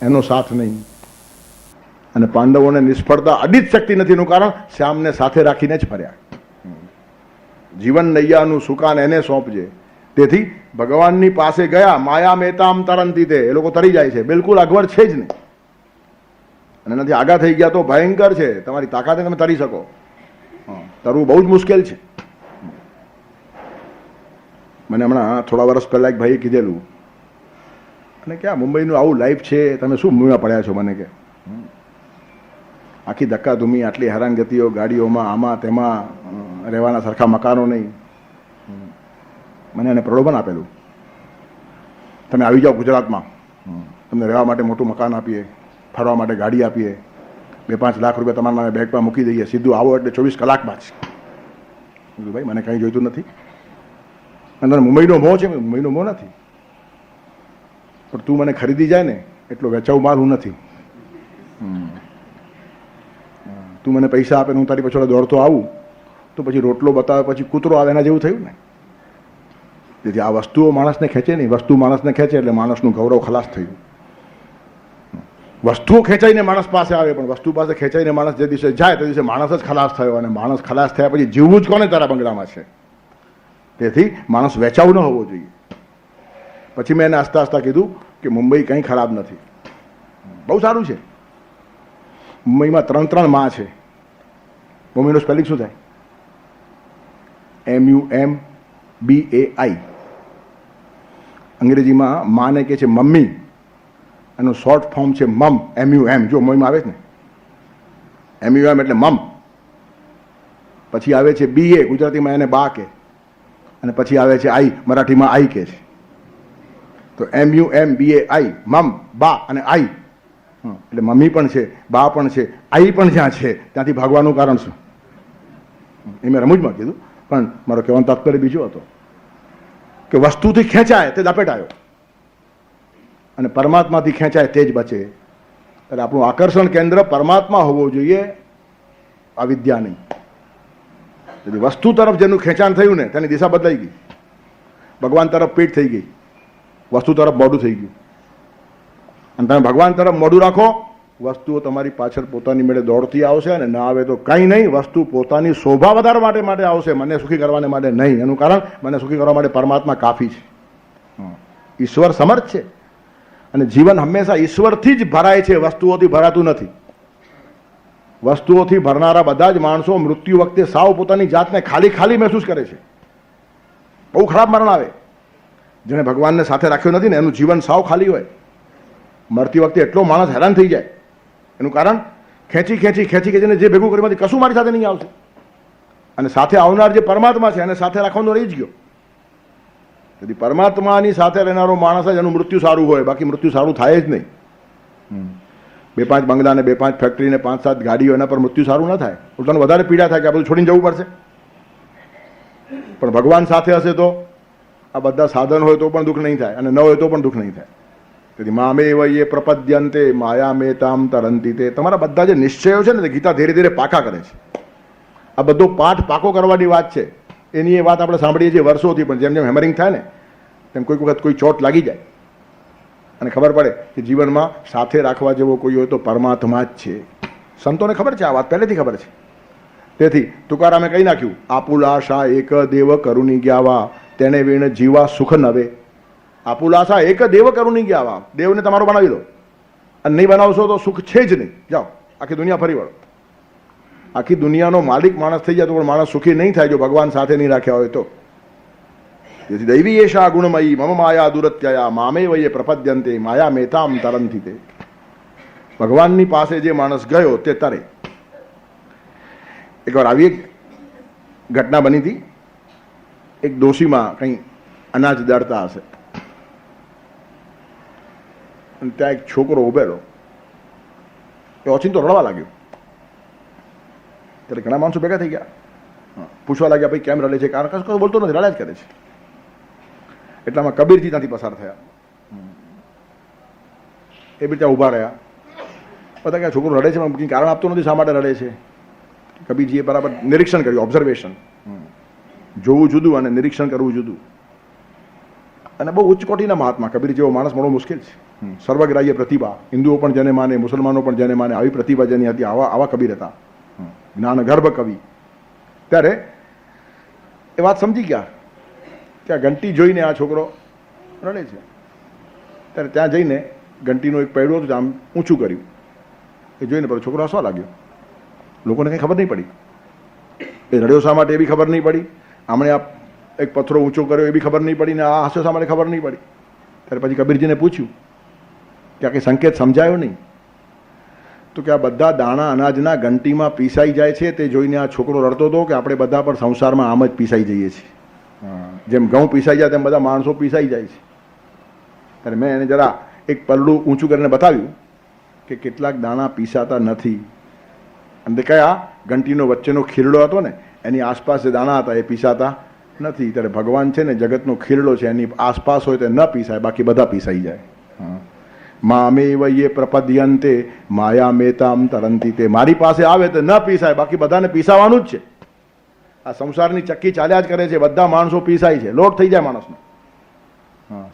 એનો સાથ નહીં. અને પાંડવોને નિષ્ફળતા અડી જ શકતી નથી. એનું કારણ શ્યામને સાથે રાખીને જ ફર્યા. જીવન નૈયાનું સુકાન એને સોંપજે. તેથી ભગવાનની પાસે ગયા, માયા મેતામ તરંતી તે, એ લોકો તરી જાય છે. બિલકુલ અગવડ છે જ નહીં. અને એનાથી આગા થઈ ગયા તો ભયંકર છે. તમારી તાકાતે તમે તરી શકો. તરવું બહુ જ મુશ્કેલ છે. મને હમણાં થોડા વર્ષ પહેલા એક ભાઈએ કીધેલું, અને ક્યાં મુંબઈનું આવું લાઈફ છે, તમે શું મૂળમાં પડ્યા છો? મને કે આખી ધક્કાધૂમી, આટલી હેરાનગતિઓ, ગાડીઓમાં, આમાં તેમાં, રહેવાના સરખા મકાનો નહીં. મને એને પ્રલોભન આપેલું, તમે આવી જાઓ ગુજરાતમાં, તમને રહેવા માટે મોટું મકાન આપીએ, ફરવા માટે ગાડી આપીએ, 2-5 લાખ રૂપિયા તમારા નામે બેંકમાં મૂકી દઈએ, સીધું આવો એટલે 24 કલાકમાં જ. ભાઈ મને કંઈ જોઈતું નથી. અને તને મુંબઈનો મોહ છે? મુંબઈનો મોહ નથી, પણ તું મને ખરીદી જાય ને એટલો વેચાઉ માલ હું નથી. તું મને પૈસા આપે, હું તારી પાછળ દોડતો આવું તો પછી રોટલો બતાવે પછી કૂતરો આવે, એના જેવું થયું ને. તેથી આ વસ્તુઓ માણસને ખેંચે નહીં. વસ્તુ માણસને ખેંચે એટલે માણસનું ગૌરવ ખલાસ થયું. વસ્તુઓ ખેંચાઈને માણસ પાસે આવે, પણ વસ્તુ પાસે ખેંચાઈને માણસ જે દિવસે જાય તે દિવસે માણસ જ ખલાસ થયો. અને માણસ ખલાસ થયા પછી જીવવું જ કોને તારા બંગલામાં છે? તેથી માણસ વેચાવ ન હોવો જોઈએ. પછી મેં એને આસ્તા આસ્તા કીધું કે મુંબઈ કંઈ ખરાબ નથી, બહુ સારું છે. મુંબઈમાં 3 માં છે. મુંબઈનું સ્પેલિંગ શું થાય? MUMBAI. અંગ્રેજીમાં માને કે છે મમ્મી, એનું શોર્ટ ફોર્મ છે મમ. MUM. જો મુંબઈમાં આવે છે ને MUM એટલે મમ. પછી આવે છે BA, ગુજરાતીમાં એને બા કે, અને પછી આવે છે આઈ, મરાઠીમાં આઈ કે છે. તો MUMBAI, મમ, બા અને આઈ. એટલે મમ્મી પણ છે, બા પણ છે, આઈ પણ જ્યાં છે ત્યાંથી ભાગવાનું કારણ શું? એ મેં રમૂજમાં કીધું, પણ મારો કહેવાનો તાત્પર્ય બીજો હતો કે વસ્તુથી ખેંચાય તે લપેટાયો, અને પરમાત્માથી ખેંચાય તે જ બચે. એટલે આપણું આકર્ષણ કેન્દ્ર પરમાત્મા હોવો જોઈએ, આ વિદ્યા નહીં. એટલે વસ્તુ તરફ જેનું ખેંચાણ થયું ને તેની દિશા બદલાઈ ગઈ. ભગવાન તરફ પીઠ થઈ ગઈ, વસ્તુ તરફ મોઢું થઈ ગયું. અને તમે ભગવાન તરફ મોઢું રાખો, વસ્તુઓ તમારી પાછળ પોતાની મેળે દોડતી આવશે, અને ના આવે તો કંઈ નહીં. વસ્તુ પોતાની શોભા વધારવા માટે આવશે, મને સુખી કરવાને માટે નહીં. એનું કારણ મને સુખી કરવા માટે પરમાત્મા કાફી છે. ઈશ્વર સમર્થ છે, અને જીવન હંમેશા ઈશ્વરથી જ ભરાય છે, વસ્તુઓથી ભરાતું નથી. વસ્તુઓથી ભરનારા બધા જ માણસો મૃત્યુ વખતે સાવ પોતાની જાતને ખાલી ખાલી મહેસૂસ કરે છે. બહુ ખરાબ મરણ આવે. જેને ભગવાનને સાથે રાખ્યો નથી ને એનું જીવન સાવ ખાલી હોય. મરતી વખતે એટલો માણસ હેરાન થઈ જાય. એનું કારણ ખેંચીને જે ભેગું કર્યું કશું મારી સાથે નહીં આવશે. અને સાથે આવનાર જે પરમાત્મા છે એને સાથે રાખવાનો રહી જ ગયો. તેથી પરમાત્માની સાથે રહેનારો માણસ જ એનું મૃત્યુ સારું હોય, બાકી મૃત્યુ સારું થાય જ નહીં. 2-5 બંગલા ને 2-5 ફેક્ટરી ને 5-7 ગાડીઓ, એના પર મૃત્યુ સારું ન થાય. ઉલટાનું વધારે પીડા થાય કે આ બધું છોડીને જવું પડશે. પણ ભગવાન સાથે હશે તો આ બધા સાધન હોય તો પણ દુઃખ નહીં થાય, અને ન હોય તો પણ દુઃખ નહીં થાય. તેથી મામે વયે પ્રપદ્યંતે માયા મેતામ તરંતી તે. તમારા બધા જે નિશ્ચયો છે ને તે ગીતા ધીરે ધીરે પાકા કરે છે. આ બધો પાઠ પાકો કરવાની વાત છે. એની એ વાત આપણે સાંભળીએ છીએ વર્ષોથી, પણ જેમ જેમ હેમરિંગ થાય ને તેમ કોઈક વખત કોઈ ચોટ લાગી જાય અને ખબર પડે કે જીવનમાં સાથે રાખવા જેવો કોઈ હોય તો પરમાત્મા જ છે. સંતોને ખબર છે, આ વાત પહેલેથી ખબર છે. તેથી તુકારામે કહી નાખ્યું, આપુલાશા એક દેવ કરુની ગ્યાવા તેને વીણ જીવા સુખ નવે. આપુલાશા એક દેવ કરુની ગ્યાવા, દેવને તમારો બનાવી દો, અને નહીં બનાવશો તો સુખ છે જ નહીં. જાઓ આખી દુનિયા ફરી વળો. આખી દુનિયાનો માલિક માણસ થઈ જાય તો પણ માણસ સુખી નહીં થાય જો ભગવાન સાથે નહીં રાખ્યા હોય તો. તેથી દૈવી એશા ગુણમયી મમ માયા દુરત્યયા મામે વયે પ્રપદ્યંતે માયા મેતામ તરંતી તે. ભગવાનની પાસે જે માણસ ગયો તે તરે. એકવાર આવી એક ઘટના બની હતી. એક ડોશીમાં કંઈ અનાજ દળતા હશે, અને ત્યાં એક છોકરો ઉભેલો, એ ઓચિંતો રડવા લાગ્યો. ત્યારે ઘણા માણસો ભેગા થઈ ગયા, પૂછવા લાગ્યા ભાઈ કેમ રડે છે, કારણ કશું બોલતો નથી, રડ્યા જ કરે છે. એટલામાં કબીરજી ત્યાંથી પસાર થયા. એ બી ત્યાં ઊભા રહ્યા. બધા કે છોકરો રડે છે પણ કંઈ કારણ આપતો નથી, શા માટે રડે છે. કબીરજીએ બરાબર નિરીક્ષણ કર્યું, ઓબ્ઝર્વેશન. જોવું જુદું અને નિરીક્ષણ કરવું જુદું. અને બહુ ઉચ્ચ કોટીના મહાત્મા. કબીર જેવો માણસ મળવો મુશ્કેલ છે. સર્વગ્રાહ્ય પ્રતિભા, હિન્દુઓ પણ જેને માને, મુસલમાનો પણ જેને માને, આવી પ્રતિભા જેની હતી, આવા કબીર હતા. જ્ઞાન ગર્ભ કવિ. ત્યારે એ વાત સમજી ગયા કે આ ઘંટી જોઈને આ છોકરો રડે છે. ત્યારે ત્યાં જઈને ઘંટીનું એક પૈડું હતું, આમ ઊંચું કર્યું. એ જોઈને પણ છોકરો હસવા લાગ્યો. લોકોને કંઈ ખબર નહીં પડી. એ રડ્યો શા માટે એ બી ખબર નહીં પડી. આમણે આ એક પથ્થરો ઊંચો કર્યો એ બી ખબર નહીં પડી, ને આ હસ્યો શા માટે ખબર નહીં પડી. ત્યારે પછી કબીરજીને પૂછ્યું કે આ કંઈ સંકેત સમજાયો નહીં. તો કે આ બધા દાણા અનાજના ઘંટીમાં પીસાઈ જાય છે તે જોઈને આ છોકરો રડતો હતો કે આપણે બધા પણ સંસારમાં આમ જ પીસાઈ જઈએ છીએ. જેમ ઘઉં પીસાઈ જાય તેમ બધા માણસો પીસાઈ જાય છે. ત્યારે મેં એને જરા એક પલ્લું ઊંચું કરીને બતાવ્યું કે કેટલાક દાણા પીસાતા નથી, અને કયા ઘંટીનો વચ્ચેનો ખીરડો હતો ને એની આસપાસ જે દાણા હતા એ પીસાતા નથી. ત્યારે ભગવાન છે ને જગતનો ખીરડો છે, એની આસપાસ હોય તો ન પીસાય, બાકી બધા પીસાઈ જાય. મામે વયે પ્રપદ્યંતે માયા મેતામ તરંતી તે. મારી પાસે આવે તો ન પીસાય, બાકી બધાને પીસાવાનું જ છે. આ સંસારની ચક્કી ચાલ્યા જ કરે છે, બધા માણસો પીસાય છે, લોટ થઈ જાય માણસનો.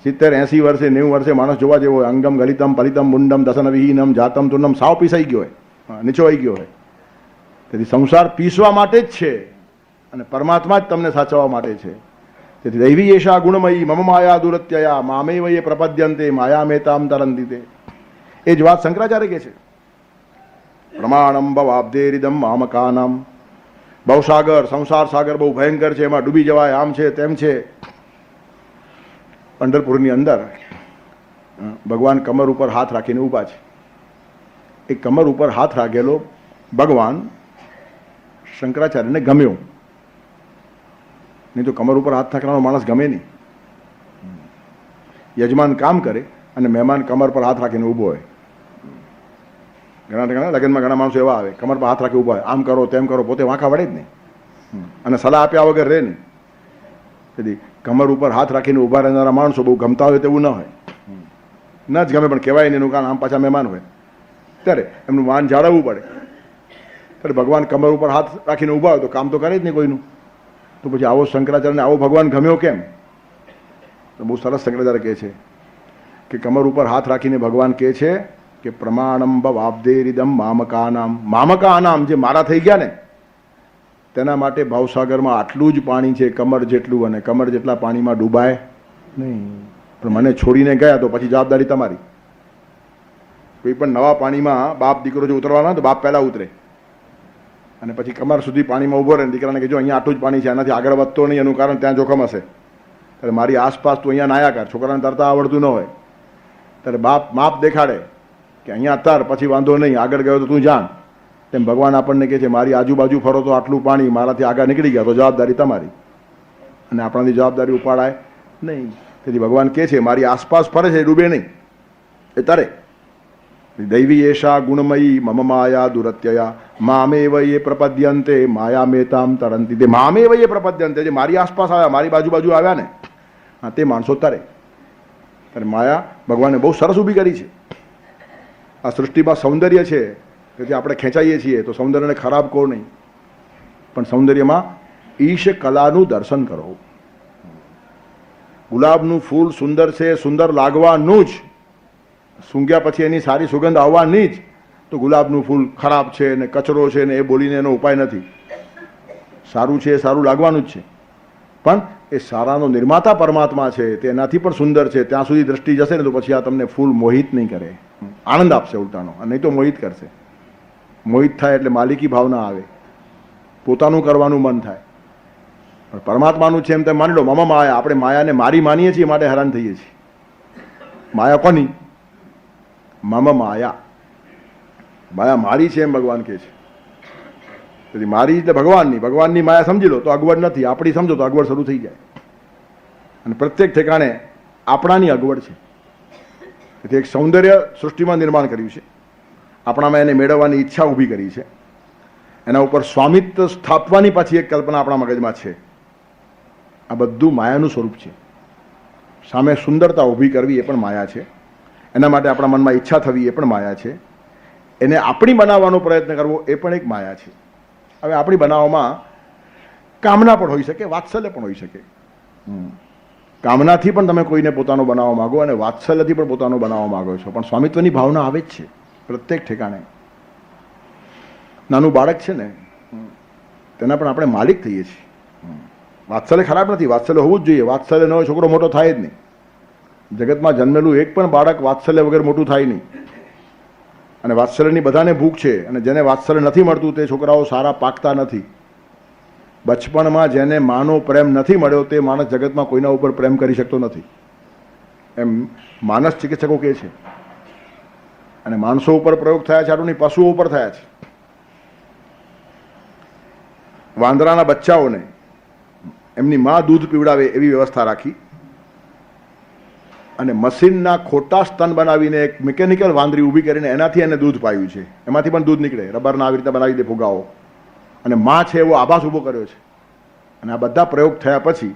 70-80 વર્ષે 90 વર્ષે માણસ જોવા જેવો હોય, અંગમ ગલિતમ પલિતમ મુંડમ દસન વિહીનમ જાતમ તુન્નમ, સાવ પીસાઈ ગયો હોય, નીચોવાઈ ગયો હોય. તેથી સંસાર પીસવા માટે જ છે, અને પરમાત્મા જ તમને સાચવવા માટે છે. તેથી દૈવી એશા ગુણમયી મમ માયા દુરત્યયા મામે વયે પ્રપદ્યંતે માયા મેતામ તરંતી તે. એ જ વાત શંકરાચાર્ય કહે છે. પ્રમાણમ ભવાબ્ધેરિદમ મામકાનામ. ભવસાગર, સંસાર સાગર બહુ ભયંકર છે, એમાં ડૂબી જવાય, આમ છે તેમ છે. પંઢરપુરની અંદર ભગવાન કમર ઉપર હાથ રાખીને ઊભા છે. એ કમર ઉપર હાથ રાખેલો ભગવાન શંકરાચાર્યને ગમ્યો. નહીં તો કમર ઉપર હાથ રાખનારો માણસ ગમે નહીં. યજમાન કામ કરે અને મહેમાન કમર પર હાથ રાખીને ઊભો હોય. ઘણા લગ્નમાં ઘણા માણસો એવા આવે, કમર પર હાથ રાખી ઊભા હોય, આમ કરો તેમ કરો, પોતે વાંકા વળે જ નહીં, અને સલાહ આપ્યા વગર રહે નહીં. તેથી કમર ઉપર હાથ રાખીને ઊભા રહેનારા માણસો બહુ ગમતા હોય તેવું ન હોય. ન જ ગમે પણ કહેવાય નહીં, એનું કારણ આમ પાછા મહેમાન હોય ત્યારે એમનું માન જાળવવું પડે. ત્યારે ભગવાન કમર ઉપર હાથ રાખીને ઊભા હોય તો કામ તો કરે જ નહીં કોઈનું. તો પછી આવો શંકરાચાર્યને આવો ભગવાન ગમ્યો કેમ? તો બહુ સરસ શંકરાચાર્ય કહે છે કે કમર ઉપર હાથ રાખીને ભગવાન કહે છે કે પ્રમાણમ ભવાબ્ધેરિદમ મામકાનામ. મામકાનામ જે મારા થઈ ગયા ને તેના માટે ભાવસાગરમાં આટલું જ પાણી છે, કમર જેટલું, અને કમર જેટલા પાણીમાં ડૂબાય નહીં. પણ મને છોડીને ગયા તો પછી જવાબદારી તમારી. કોઈ પણ નવા પાણીમાં બાપ દીકરો જો ઉતરવાના તો બાપ પહેલા ઉતરે, અને પછી કમર સુધી પાણીમાં ઊભો રહે, દીકરાને કે જો અહીંયા આટલું જ પાણી છે, આનાથી આગળ વધતો નહીં, એનું કારણ ત્યાં જોખમ હશે. ત્યારે મારી આસપાસ તું અહીંયા નાયા કર. છોકરાને તરતા આવડતું ન હોય ત્યારે બાપ માપ દેખાડે કે અહીંયા તર, પછી વાંધો નહીં, આગળ ગયો તો તું જાણ. તેમ ભગવાન આપણને કહે છે મારી આજુબાજુ ફરો તો આટલું પાણી, મારાથી આગળ નીકળી ગયા તો જવાબદારી તમારી. અને આપણાથી જવાબદારી ઉપાડાય નહીં. તેથી ભગવાન કહે છે મારી આસપાસ ફરે છે, ડૂબે નહીં, એ તરે. દૈવી એશા ગુણમયી મમ માયા દુરત્યયા મામેવ એ પ્રપદ્યંતે માયા મેતામ તરંતી. તે મામેવ એ પ્રપદ્યંતે, જે મારી આસપાસ આવ્યા, મારી બાજુ આવ્યા ને, હા, તે માણસો તરે. અને માયા ભગવાને બહુ સરસ ઊભી કરી છે. આ સૃષ્ટિમાં સૌંદર્ય છે, તેથી આપણે ખેંચાઈએ છીએ તો સૌંદર્યને ખરાબ કહો નહીં, પણ સૌંદર્યમાં ઈશ કલાનું દર્શન કરો. ગુલાબનું ફૂલ સુંદર છે, સુંદર લાગવાનું જ, સૂંઘ્યા પછી એની સારી સુગંધ આવવાની જ. તો ગુલાબનું ફૂલ ખરાબ છે ને કચરો છે ને એ બોલીને એનો ઉપાય નથી. સારું છે, સારું લાગવાનું જ છે, પણ એ સારાનો નિર્માતા પરમાત્મા છે, તે એનાથી પણ સુંદર છે. ત્યાં સુધી દ્રષ્ટિ જશે ને તો પછી આ તમને ફૂલ મોહિત નહીં કરે, આનંદ આપશે ઉલટાનો, અને નહીં તો મોહિત કરશે. મોહિત થાય એટલે માલિકી ભાવના આવે, પોતાનું કરવાનું મન થાય. પણ પરમાત્માનું છે એમ તમે માની લો. મમ માયા, આપણે માયાને મારી માનીએ છીએ માટે હેરાન થઈએ છીએ. માયા કોની? મમ માયા. માયા મારી છે એમ ભગવાન કહે છે. તેથી મારી એટલે ભગવાનની, ભગવાનની માયા સમજી લો તો અગવડ નથી, આપણી સમજો તો અગવડ શરૂ થઈ જાય. અને પ્રત્યેક ઠેકાણે આપણાની અગવડ છે. તેથી એક સૌંદર્ય સૃષ્ટિમાં નિર્માણ કર્યું છે, આપણામાં એને મેળવવાની ઈચ્છા ઊભી કરી છે, એના ઉપર સ્વામિત્વ સ્થાપવાની પાછી એક કલ્પના આપણા મગજમાં છે. આ બધું માયાનું સ્વરૂપ છે. સામે સુંદરતા ઊભી કરવી એ પણ માયા છે, એના માટે આપણા મનમાં ઈચ્છા થવી એ પણ માયા છે, એને આપણી બનાવવાનો પ્રયત્ન કરવો એ પણ એક માયા છે. હવે આપણી બનાવવામાં કામના પણ હોઈ શકે, વાત્સલ્ય પણ હોઈ શકે. કામનાથી પણ તમે કોઈને પોતાનો બનાવવા માંગો અને વાત્સલ્યથી પણ પોતાનો બનાવવા માંગો છો, પણ સ્વામિત્વની ભાવના આવે જ છે પ્રત્યેક ઠેકાણે. નાનું બાળક છે ને, તેના પણ આપણે માલિક થઈએ છીએ. વાત્સલ્ય ખરાબ નથી, વાત્સલ્ય હોવું જ જોઈએ. વાત્સલ્ય ન હોય છોકરો મોટો થાય જ નહીં. જગતમાં જન્મેલું એક પણ બાળક વાત્સલ્ય વગર મોટું થાય નહીં. અને વાત્સલ્યની બધાને ભૂખ છે, અને જેને વાત્સલ્ય નથી મળતું તે છોકરાઓ સારા પાકતા નથી. બચપણમાં જેને માનો પ્રેમ નથી મળ્યો તે માણસ જગતમાં કોઈના ઉપર પ્રેમ કરી શકતો નથી, એમ માનસ ચિકિત્સકો કહે છે. અને માણસો ઉપર પ્રયોગ થયા છે, આટલું નહીં, પશુઓ ઉપર થયા છે. વાંદરાના બચ્ચાઓને એમની માં દૂધ પીવડાવે એવી વ્યવસ્થા રાખી, અને મશીનના ખોટા સ્તન બનાવીને એક મિકેનિકલ વાંદરી ઊભી કરીને એનાથી એને દૂધ પાયું છે. એમાંથી પણ દૂધ નીકળે, રબરના આવી રીતે બનાવી દે ફુગાઓ, અને માં છે એવો આભાસ ઊભો કર્યો છે. અને આ બધા પ્રયોગ થયા પછી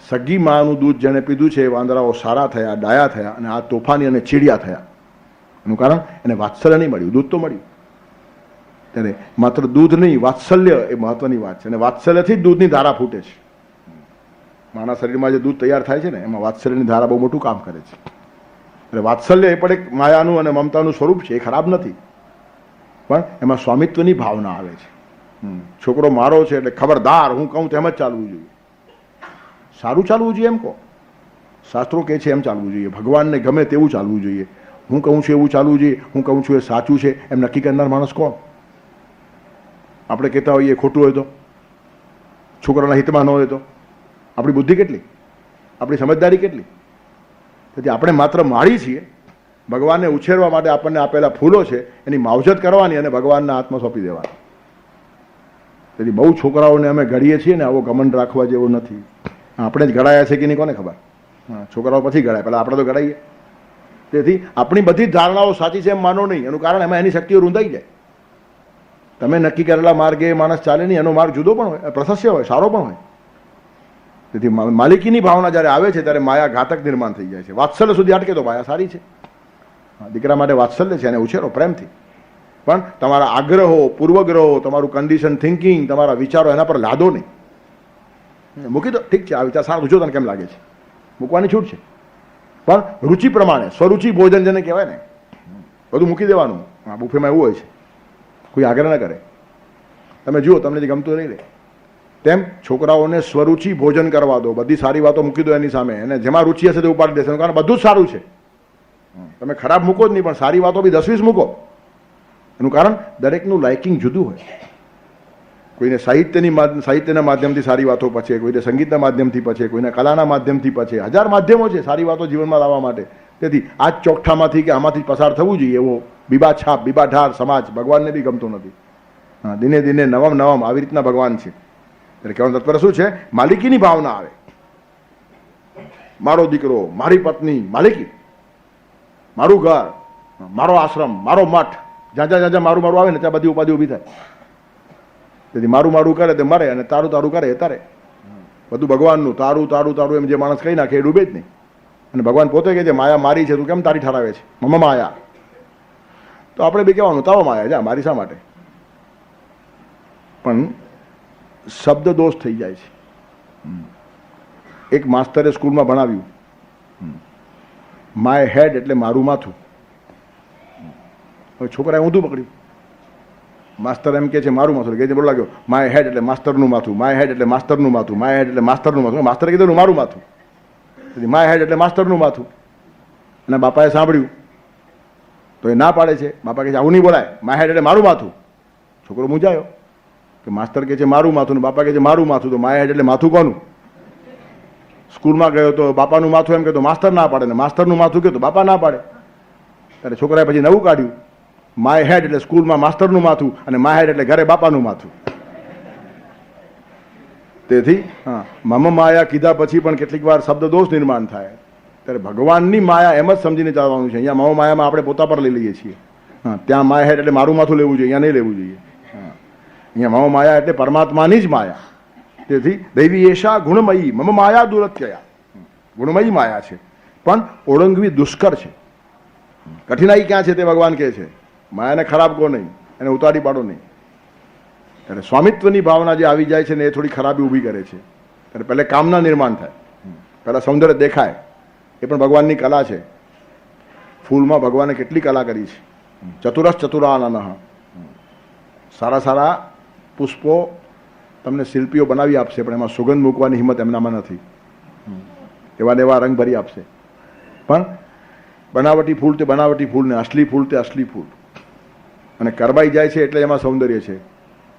સગી માનું દૂધ જેને પીધું છે એ વાંદરાઓ સારા થયા, ડાયા થયા, અને આ તોફાની અને ચીડિયા થયા. એનું કારણ એને વાત્સલ્ય નહીં મળ્યું, દૂધ તો મળ્યું. ત્યારે માત્ર દૂધ નહીં, વાત્સલ્ય એ મહત્વની વાત છે. અને વાત્સલ્યથી જ દૂધની ધારા ફૂટે છે. માના શરીરમાં જે દૂધ તૈયાર થાય છે ને, એમાં વાત્સલ્યની ધારા બહુ મોટું કામ કરે છે. એટલે વાત્સલ્ય એ પણ એક માયાનું અને મમતાનું સ્વરૂપ છે, એ ખરાબ નથી, પણ એમાં સ્વામિત્વની ભાવના આવે છે. છોકરો મારો છે એટલે ખબરદાર, હું કહું તેમ જ ચાલવું જોઈએ. સારું ચાલવું જોઈએ એમ કહો, શાસ્ત્રો કહે છે એમ ચાલવું જોઈએ. ભગવાનને ગમે તેવું ચાલવું જોઈએ. હું કહું છું એવું ચાલવું જોઈએ, હું કહું છું એ સાચું છે એમ નક્કી કરનાર માણસ કોણ? આપણે કહેતા હોઈએ ખોટું હોય તો, છોકરાના હિતમાં ન હોય તો. આપણી બુદ્ધિ કેટલી, આપણી સમજદારી કેટલી. તેથી આપણે માત્ર માળી છીએ. ભગવાનને ઉછેરવા માટે આપણને આપેલા ફૂલો છે, એની માવજત કરવાની અને ભગવાનના હાથમાં સોંપી દેવાની. તેથી બહુ છોકરાઓને અમે ઘડીએ છીએ ને, આવો ઘમંડ રાખવા જેવો નથી. આપણે જ ઘડાયા છે કે નહીં કોને ખબર. છોકરાઓ પછી ઘડાય, પહેલાં આપણે તો ઘડાઈએ. તેથી આપણી બધી ધારણાઓ સાચી છે એમ માનો નહીં. એનું કારણ એમાં એની શક્તિઓ રૂંધાઈ જાય. તમે નક્કી કરેલા માર્ગે માણસ ચાલે નહીં, એનો માર્ગ જુદો પણ હોય, પ્રશસ્ય હોય, સારો પણ હોય. તેથી માલિકીની ભાવના જ્યારે આવે છે ત્યારે માયા ઘાતક નિર્માણ થઈ જાય છે. વાત્સલ્ય સુધી અટકે તો માયા સારી છે. દીકરા માટે વાત્સલ્ય છે, એને ઉછેરો પ્રેમથી. પણ તમારા આગ્રહો, પૂર્વગ્રહો, તમારું કન્ડિશન થિંકિંગ, તમારા વિચારો એના પર લાદો નહીં. મૂકી દો, ઠીક છે, આ વિચાર સારું, જો તને કેમ લાગે છે, મૂકવાની છૂટ છે. પણ રુચિ પ્રમાણે, સ્વરુચિ ભોજન જેને કહેવાય ને, બધું મૂકી દેવાનું. આ બુફેમાં એવું હોય છે, કોઈ આગ્રહ ન કરે. તમે જુઓ, તમને જે ગમતું નહીં રહે તેમ છોકરાઓને સ્વરુચિ ભોજન કરવા દો. બધી સારી વાતો મૂકી દો એની સામે, અને જેમાં રુચિ હશે તે ઉપાડી દેશે. કારણ બધું જ સારું છે. તમે ખરાબ મૂકો જ નહીં, પણ સારી વાતો બી 10-20 મૂકો. એનું કારણ દરેકનું લાઇકિંગ જુદું હોય. કોઈને સાહિત્યના માધ્યમથી સારી વાતો પચે, કોઈને સંગીતના માધ્યમથી પચે, કોઈને કલાના માધ્યમથી પચે. 1000 માધ્યમો છે સારી વાતો જીવનમાં લાવવા માટે. તેથી આ જ ચોકઠામાંથી કે આમાંથી પસાર થવું જોઈએ એવો બીબાછાપ, બીબાઢાર સમાજ ભગવાનને બી ગમતો નથી. હા, દિને દિને નવમ આવી રીતના ભગવાન છે. એટલે કહેવાનું તત્પર શું છે? માલિકીની ભાવના આવે. મારો દીકરો, મારી પત્ની, માલિકી, મારું ઘર, મારો આશ્રમ, મારો મઠ, જ્યાં જ્યાં મારું મારું આવે ને ત્યાં બધી ઉપાધિ ઊભી થાય. તેથી મારું મારું કરે તે મરે, અને તારું તારું કરે એ તારે. બધું ભગવાનનું તારું તારું તારું એમ જે માણસ કહી નાખે એ ડૂબે જ નહીં. અને ભગવાન પોતે કહે છે માયા મારી છે, તું કેમ તારી ઠરાવે છે, મમ માયા. તો આપણે બી કહેવાનું તારો માયા જા, મારી શા માટે? પણ શબ્દ દોષ થઈ જાય છે. એક માસ્તરે સ્કૂલમાં ભણાવ્યું, માય હેડ એટલે મારું માથું. હવે છોકરાએ ઊંધું પકડ્યું. માસ્તર એમ કે છે મારું માથું, કે બોલ લાગ્યો માય હેડ એટલે માસ્તરનું માથું, માય હેડ એટલે માસ્તરનું માથું, માય હેડ એટલે માસ્તરનું માથું. માસ્તરે કીધું મારું માથું, માય હેડ એટલે માસ્તરનું માથું. અને બાપાએ સાંભળ્યું તો એ ના પાડે છે. બાપા કહે છે આવું નહીં બોલાય, માય હેડ એટલે મારું માથું. છોકરો મૂંઝાયો કે માસ્તર કહે છે મારું માથું, બાપા કહે છે મારું માથું, તો માય હેડ એટલે માથું કોનું? સ્કૂલમાં ગયો તો બાપાનું માથું એમ કહેતો માસ્તર ના પાડે, ને માસ્તરનું માથું કહેતો બાપા ના પાડે. ત્યારે છોકરાએ પછી નવું કાઢ્યું, માય હેડ એટલે સ્કૂલમાં માસ્તરનું માથું, અને માય હેડ એટલે ઘરે બાપાનું માથું. તેથી હા, મમ માયા કીધા પછી પણ કેટલીક વાર શબ્દ દોષ નિર્માણ થાય. ત્યારે ભગવાનની માયા એમ જ સમજીને ચાલવાનું છે. અહીંયા મમ માયામાં આપણે પોતા પર લઈ લઈએ છીએ. હા, ત્યાં માય હેડ એટલે મારું માથું લેવું જોઈએ, અહીંયા નહીં લેવું જોઈએ. હા, અહીંયા મમ માયા એટલે પરમાત્માની જ માયા. તેથી દૈવી એશા ગુણમયી મમ માયા દુરત્યયા. ગુણમયી માયા છે, પણ ઓળંગવી દુષ્કર છે. કઠિનાઈ ક્યાં છે તે ભગવાન કહે છે, માયાને ખરાબ કહો નહીં, એને ઉતારી પાડો નહીં. ત્યારે સ્વામિત્વની ભાવના જે આવી જાય છે ને એ થોડી ખરાબી ઊભી કરે છે. ત્યારે પહેલે કામના નિર્માણ થાય, પહેલાં સૌંદર્ય દેખાય, એ પણ ભગવાનની કલા છે. ફૂલમાં ભગવાને કેટલી કલા કરી છે. ચતુરસ ચતુરાનન. સારા સારા પુષ્પો તમને શિલ્પીઓ બનાવી આપશે, પણ એમાં સુગંધ મૂકવાની હિંમત એમનામાં નથી. એવા ને એવા રંગ ભરી આપશે. પણ બનાવટી ફૂલ તે બનાવટી ફૂલ, ને અસલી ફૂલ તે અસલી ફૂલ. અને કરમાઈ જાય છે એટલે એમાં સૌંદર્ય છે.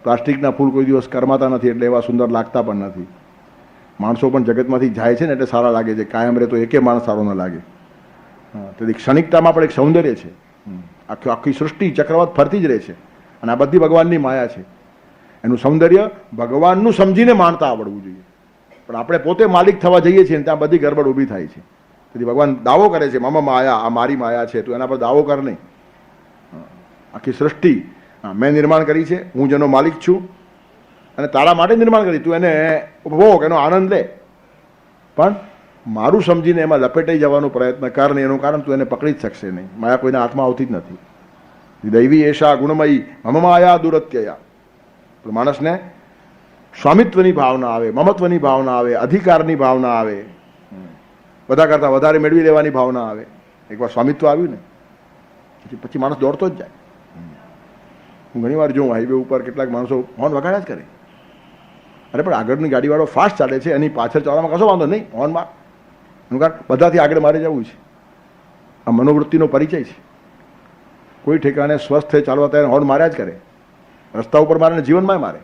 પ્લાસ્ટિકના ફૂલ કોઈ દિવસ કરમાતા નથી એટલે એવા સુંદર લાગતા પણ નથી. માણસો પણ જગતમાંથી જાય છે ને એટલે સારા લાગે છે, કાયમ રહે તો એકે માણસ સારો ન લાગે. તેથી ક્ષણિકતામાં પણ એક સૌંદર્ય છે. આખી સૃષ્ટિ ચક્રવાત ફરતી જ રહે છે, અને આ બધી ભગવાનની માયા છે. એનું સૌંદર્ય ભગવાનનું સમજીને માણતા આવડવું જોઈએ. પણ આપણે પોતે માલિક થવા જઈએ છીએ ત્યાં બધી ગરબડ ઊભી થાય છે. તેથી ભગવાન દાવો કરે છે મમ માયા, આ મારી માયા છે, તું એના પર દાવો કર નહીં. આખી સૃષ્ટિ મેં નિર્માણ કરી છે, હું જેનો માલિક છું, અને તારા માટે નિર્માણ કરી, તું એને ઉપભોગ, એનો આનંદ લે. પણ મારું સમજીને એમાં લપેટાઈ જવાનો પ્રયત્ન કર નહીં. એનું કારણ તું એને પકડી જ શકશે નહીં. માયા કોઈના હાથમાં આવતી જ નથી. દૈવી એશા ગુણમયી મમ માયા દુરત્યયા. માણસને સ્વામિત્વની ભાવના આવે, મમત્વની ભાવના આવે, અધિકારની ભાવના આવે, બધા કરતાં વધારે મેળવી લેવાની ભાવના આવે. એકવાર સ્વામિત્વ આવ્યું ને પછી માણસ દોડતો જ જાય. હું ઘણી વાર જોઉં હાઈવે ઉપર કેટલાક માણસો હોર્ન વગાડ્યા જ કરે. અરે પણ આગળની ગાડીવાળો ફાસ્ટ ચાલે છે, એની પાછળ ચાલવામાં કશો વાંધો નહીં, હોર્નમાં. એનું કારણ બધાથી આગળ મારે જવું છે. આ મનોવૃત્તિનો પરિચય છે. કોઈ ઠેકાણે સ્વસ્થ થઈ ચાલવા ત્યારે હોર્ન માર્યા જ કરે. રસ્તા ઉપર મારે, જીવનમાં મારે.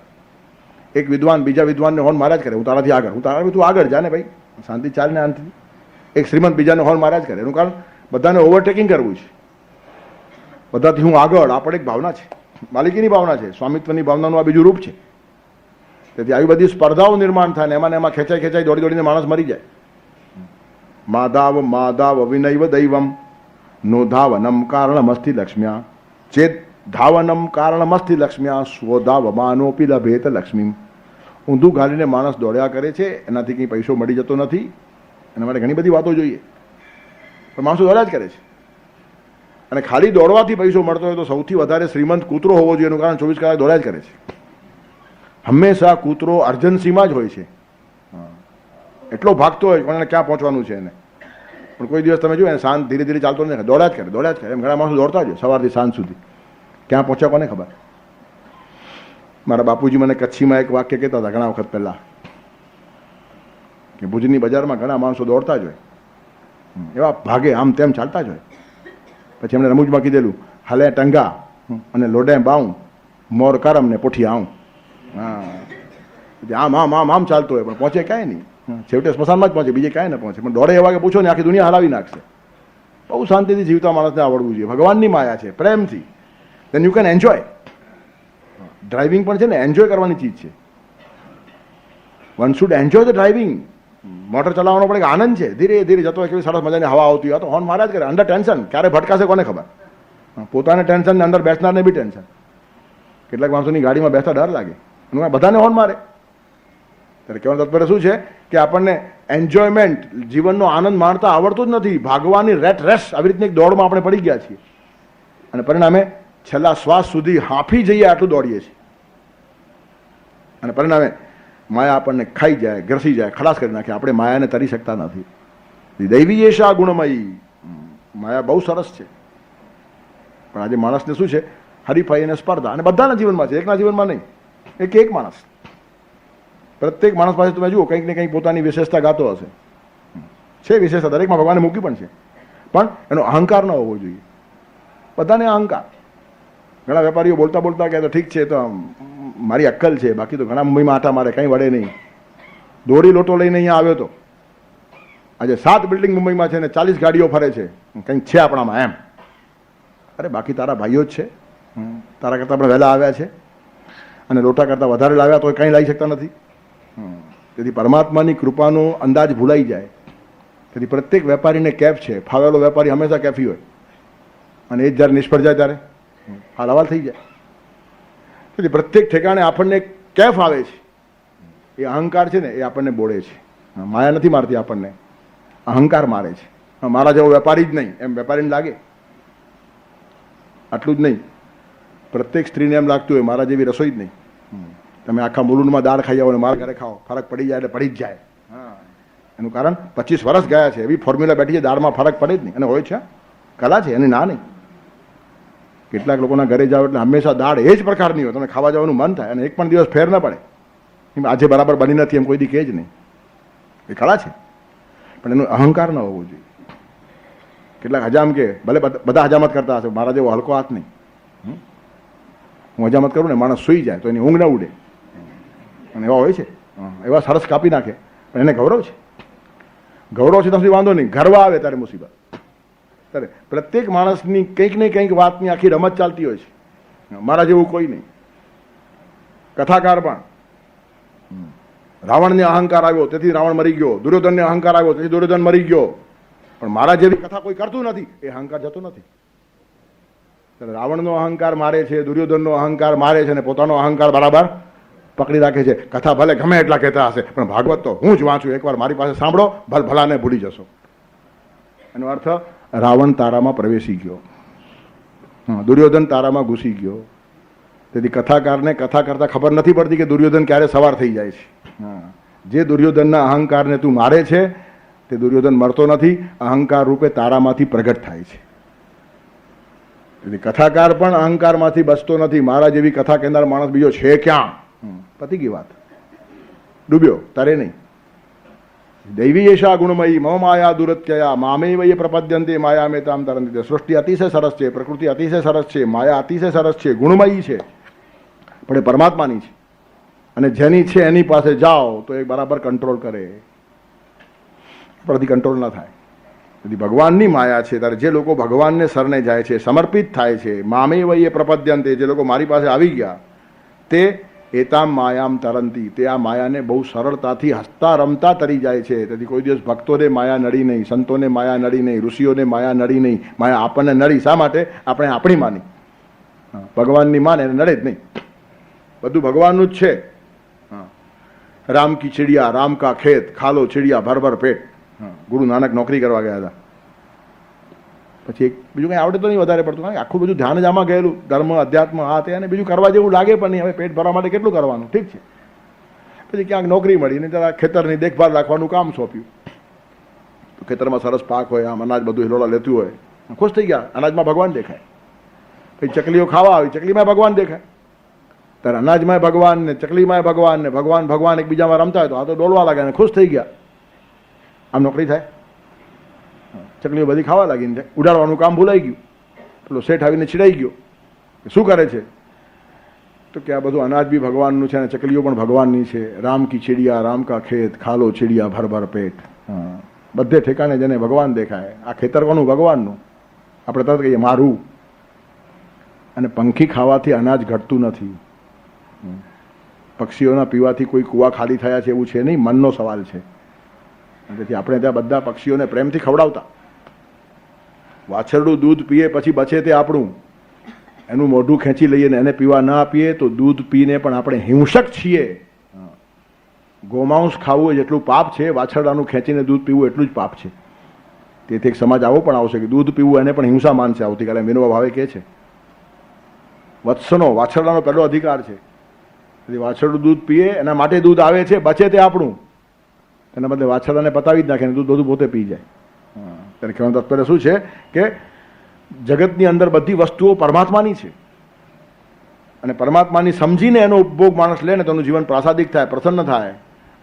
એક વિદ્વાન બીજા વિદ્વાનને હોર્ન માર્યા જ કરે, હું તારાથી આગળ, હું તારા, તું આગળ જા ને ભાઈ, શાંતિ ચાલને આનથી. એક શ્રીમંત બીજાને હોર્ન માર્યા જ કરે. એનું કારણ બધાને ઓવરટેકિંગ કરવું છે, બધાથી હું આગળ. આ પણ એક ભાવના છે, માલિકીની ભાવના છે, સ્વામિત્વની ભાવનાનું આ બીજું રૂપ છે. તેથી આવી બધી સ્પર્ધાઓ નિર્માણ થાય ને એમાં ખેંચાઈ ખેંચાઈ દોડી દોડીને માણસ મરી જાય. માધાવ માધાવ વિનૈવ દૈવમ નો ધાવનમ કારણમસ્તિ લક્ષ્મ્યા ચેત ધાવનમ કારણમસ્તિ લક્ષ્મ્યા સ્વધાવમાનોપી લભેત લક્ષ્મી. ઊંધું ઘાલીને માણસ દોડ્યા કરે છે, એનાથી કંઈ પૈસો મળી જતો નથી. એના માટે ઘણી બધી વાતો જોઈએ, પણ માણસો દોડ્યા જ કરે છે. અને ખાલી દોડવાથી પૈસો મળતો હોય તો સૌથી વધારે શ્રીમંત કૂતરો હોવો જોઈએ. એનું કારણ 24 કલાક દોડ્યા જ કરે છે. હંમેશા કૂતરો અર્જન્સીમાં જ હોય છે. એટલો ભાગતો હોય પણ એને ક્યાં પહોંચવાનું છે એને. પણ કોઈ દિવસ તમે જુઓ એને શાંત ધીરે ધીરે ચાલતો નથી, દોડ્યા જ કરે, દોડ્યા જ કરે. એમ ઘણા માણસો દોડતા જ હોય સવારથી સાંજ સુધી. ક્યાં પહોંચ્યા કોને ખબર. મારા બાપુજી મને કચ્છીમાં એક વાક્ય કહેતા હતા ઘણા વખત પહેલાં, કે ભુજની બજારમાં ઘણા માણસો દોડતા જ હોય, એવા ભાગે આમ તેમ ચાલતા જ હોય. પછી એમણે રમૂજમાં કીધેલું, હાલે ટંગા અને લોડે બાઉં, મોર કરમ ને પોઠી આવું. હા, આમ આમ આમ આમ ચાલતો હોય પણ પહોંચે કાંઈ નહીં. છેવટે સ્મશાનમાં જ પહોંચે, બીજે કાંઈ ન પહોંચે. પણ દોડે એવા કે પૂછો ને આખી દુનિયા હલાવી નાખશે. બહુ શાંતિથી જીવતા માણસને આવડવું જોઈએ. ભગવાનની માયા છે, પ્રેમથી. Then you can enjoy. Driving પણ છે ને એન્જોય કરવાની ચીજ છે. One should enjoy the driving. Motor ચલાવવાનો પણ એક આનંદ છે. ધીરે ધીરે જતો હોય, કેવી સરસ મજાની હવા આવતી હોય તો હોર્ન માર્યા જ કરે, અંડર ટેન્શન. ક્યારે ભટકાશે કોને ખબર. પોતાને ટેન્શન ને અંદર બેસનારને બી ટેન્શન. કેટલાક માણસોની ગાડીમાં બેસતા ડર લાગે, એનું બધાને હોર્ન મારે. ત્યારે કહેવાનું તાત્પર્ય શું છે કે આપણને એન્જોયમેન્ટ, જીવનનો આનંદ માણતા આવડતું જ નથી. ભાગવાની રેટ રેસ આવી રીતની એક દોડમાં આપણે પડી ગયા છીએ અને પરિણામે છેલ્લા શ્વાસ સુધી હાંફી જઈએ આટલું દોડીએ છીએ અને પરિણામે માયા આપણને ખાઈ જાય, ગ્રસી જાય, ખલાસ કરી નાખે. આપણે માયાને તરી શકતા નથી. દૈવી એશા ગુણમયી. માયા બહુ સરસ છે, પણ આજે માણસને શું છે, હરીફાઈ અને સ્પર્ધા. અને બધાના જીવનમાં છે, એકના જીવનમાં નહીં. એક માણસ, પ્રત્યેક માણસ પાસે તમે જુઓ કંઈક ને કંઈક પોતાની વિશેષતા ગાતો હશે. છે વિશેષતા, દરેકમાં ભગવાને મૂકી પણ છે, પણ એનો અહંકાર ન હોવો જોઈએ. બધાને અહંકાર. ઘણા વેપારીઓ બોલતા બોલતા કહે તો ઠીક છે, તો મારી અક્કલ છે, બાકી તો ઘણા મુંબઈમાં આટા મારે, કંઈ વડે નહીં. દોરી લોટો લઈને અહીંયા આવ્યો તો આજે 7 બિલ્ડિંગ મુંબઈમાં છે ને 40 ગાડીઓ ફરે છે, કંઈક છે આપણામાં એમ. અરે બાકી તારા ભાઈઓ જ છે, તારા કરતાં પણ વહેલા આવ્યા છે અને લોટા કરતાં વધારે લાવ્યા તો કંઈ લાવી શકતા નથી. તેથી પરમાત્માની કૃપાનો અંદાજ ભૂલાઈ જાય. તેથી પ્રત્યેક વેપારીને કેફ છે. ફાવેલો વેપારી હંમેશા કેફી હોય અને એ જ જ્યારે નિષ્ફળ જાય ત્યારે હાલ હવાલ થઈ જાય. તેથી પ્રત્યેક ઠેકાણે આપણને કેફ આવે છે. એ અહંકાર છે ને એ આપણને બોળે છે. માયા નથી મારતી આપણને, અહંકાર મારે છે. મારા જેવો વેપારી જ નહીં એમ વેપારીને લાગે. આટલું જ નહીં, પ્રત્યેક સ્ત્રીને એમ લાગતું હોય મારા જેવી રસોઈ જ નહીં. તમે આખા મુલુંડમાં દાળ ખાઈ આવો અને મારા ઘરે ખાઓ, ફરક પડી જાય એટલે પડી જ જાય. એનું કારણ 25 વર્ષ ગયા છે, એવી ફોર્મ્યુલા બેઠી છે, દાળમાં ફરક પડે જ નહીં. અને હોય છે, કલા છે એની, ના નહીં. કેટલાક લોકોના ઘરે જાઓ એટલે હંમેશા દાળ એ જ પ્રકારની હોય, તમને ખાવા જવાનું મન થાય અને એક પણ દિવસ ફેર ન પડે. આજે બરાબર બની નથી એમ કોઈ દી કહે જ નહીં. એ કળા છે, પણ એનો અહંકાર ન હોવો જોઈએ. કેટલાક હજામ કે ભલે બધા હજામત કરતા હશે, મારા જેવો હલકો હાથ નહીં. હું હજામત કરું ને માણસ સૂઈ જાય તો એની ઊંઘ ન ઉડે અને એવા હોય છે, એવા સરસ કાપી નાખે, પણ એને ગૌરવ છે. ગૌરવ છે તો વાંધો નહીં, ગર્વ આવે ત્યારે મુસીબત. ત્યારે પ્રત્યેક માણસની કંઈક ને કંઈક વાતની આખી રમત ચાલતી હોય છે. મારા જેવું કોઈ નહીં. કથાકાર પણ રાવણને અહંકાર આવ્યો તેથી રાવણ મરી ગયો, દુર્યોધનને અહંકાર આવ્યો તેથી દુર્યોધન મરી ગયો, પણ મારા જેવી કથા કોઈ કરતું નથી, એ અહંકાર જતો નથી. રાવણનો અહંકાર મારે છે, દુર્યોધનનો અહંકાર મારે છે અને પોતાનો અહંકાર બરાબર પકડી રાખે છે. કથા ભલે ગમે એટલા કહેતા હશે, પણ ભાગવત તો હું જ વાંચું, એકવાર મારી પાસે સાંભળો, ભલાને ભૂલી જશો. એનો અર્થ રાવણ તારામાં પ્રવેશી ગયો, દુર્યોધન તારામાં ઘૂસી ગયો. તેથી કથાકારને કથા કરતા ખબર નથી પડતી કે દુર્યોધન ક્યારે સવાર થઈ જાય છે. જે દુર્યોધનના અહંકારને તું મારે છે તે દુર્યોધન મરતો નથી, અહંકાર રૂપે તારામાંથી પ્રગટ થાય છે. તેથી કથાકાર પણ અહંકારમાંથી બચતો નથી. મારા જેવી કથા કહેનાર માણસ બીજો છે ક્યાં? પતી ગઈ વાત, ડૂબ્યો તારે નહીં. દૈવી એશા ગુણમયી મમ માયા દુરત્યયા મામે વયે પ્રપદ્યંતે માયા મેં તામ તરંતી. સૃષ્ટિ અતિશય સરસ છે, પ્રકૃતિ અતિશય સરસ છે, માયા અતિશય સરસ છે, ગુણમયી છે, પણ એ પરમાત્માની છે. અને જેની છે એની પાસે જાઓ તો એ બરાબર કંટ્રોલ કરે, આપણાથી કંટ્રોલ ન થાય. તેથી ભગવાનની માયા છે. ત્યારે જે લોકો ભગવાનને શરણે જાય છે, સમર્પિત થાય છે, મામે વયે પ્રપદ્યંતે, જે લોકો મારી પાસે આવી ગયા તે એતામ માયામ તરંતી, તે આ માયાને બહુ સરળતાથી હસતા રમતા તરી જાય છે. તેથી કોઈ દિવસ ભક્તોને માયા નડી નહીં, સંતોને માયા નડી નહીં, ઋષિઓને માયા નડી નહીં. માયા આપણને નડી શા માટે? આપણે આપણી માની. ભગવાનની માને એને નડે જ નહીં, બધું ભગવાનનું જ છે. રામ કી ચિડિયા રામ કા ખેત, ખાલો ચિડિયા ભર ભર પેટ. ગુરુ નાનક નોકરી કરવા ગયા હતા, પછી એક બીજું કંઈ આવડે તો નહીં વધારે પડતું, કારણ કે આખું બધું ધ્યાન જ આમાં ગયેલું, ધર્મ અધ્યાત્મ આ તે, અને બીજું કરવા જેવું લાગે પણ નહીં. હવે પેટ ભરવા માટે કેટલું કરવાનું, ઠીક છે. પછી ક્યાંક નોકરી મળી ને જરા ખેતરની દેખભાલ રાખવાનું કામ સોંપ્યું. તો ખેતરમાં સરસ પાક હોય, આમ અનાજ બધું હિલોડા લેતું હોય, ખુશ થઈ ગયા. અનાજમાં ભગવાન દેખાય. પછી ચકલીઓ ખાવા આવી, ચકલીમાં ભગવાન દેખાય. ત્યારે અનાજમાં ભગવાન ને ચકલીમાં ભગવાન ને ભગવાન ભગવાન એકબીજામાં રમતા હોય તો આ તો ડોલવા લાગે ને ખુશ થઈ ગયા. આમ નોકરી થાય? ચકલીઓ બધી ખાવા લાગીને ઉડાડવાનું કામ ભૂલાઈ ગયું. પેલો શેઠ આવીને ચીડાઈ ગયો, શું કરે છે? તો કે આ બધું અનાજ બી ભગવાનનું છે અને ચકલીઓ પણ ભગવાનની છે. રામ કી ચિડિયા રામ કા ખેત, ખાલો ચિડિયા ભર ભર પેટ. બધે ઠેકાણે જેને ભગવાન દેખાય. આ ખેતર કોનું? ભગવાનનું. આપણે તરત કહીએ મારું. અને પંખી ખાવાથી અનાજ ઘટતું નથી, પક્ષીઓના પીવાથી કોઈ કૂવા ખાલી થયા છે એવું છે નહીં, મનનો સવાલ છે. તેથી આપણે ત્યાં બધા પક્ષીઓને પ્રેમથી ખવડાવતા. વાછરડું દૂધ પીએ પછી બચે તે આપણું, એનું મોઢું ખેંચી લઈએ ને એને પીવા ના આપીએ તો દૂધ પીને પણ આપણે હિંસક છીએ. ગોમાંસ ખાવું જેટલું પાપ છે, વાછરડાનું ખેંચીને દૂધ પીવું એટલું જ પાપ છે. તેથી એક સમાજ આવો પણ આવશે કે દૂધ પીવું એને પણ હિંસા માનશે. આવતીકાલે વિનોબા ભાવે કહે છે વત્સનો વાછરડાનો પહેલો અધિકાર છે. વાછરડું દૂધ પીએ એના માટે દૂધ આવે છે, બચે તે આપણું. એના બદલે વાછરડાને પતાવી જ નાખે ને દૂધ બધું પોતે પી જાય. તેને કહેવાનું તાત્પર્ય શું છે કે જગતની અંદર બધી વસ્તુઓ પરમાત્માની છે અને પરમાત્માની સમજીને એનો ઉપભોગ માણસ લે ને તો એનું જીવન પ્રાસાદિક થાય, પ્રસન્ન થાય.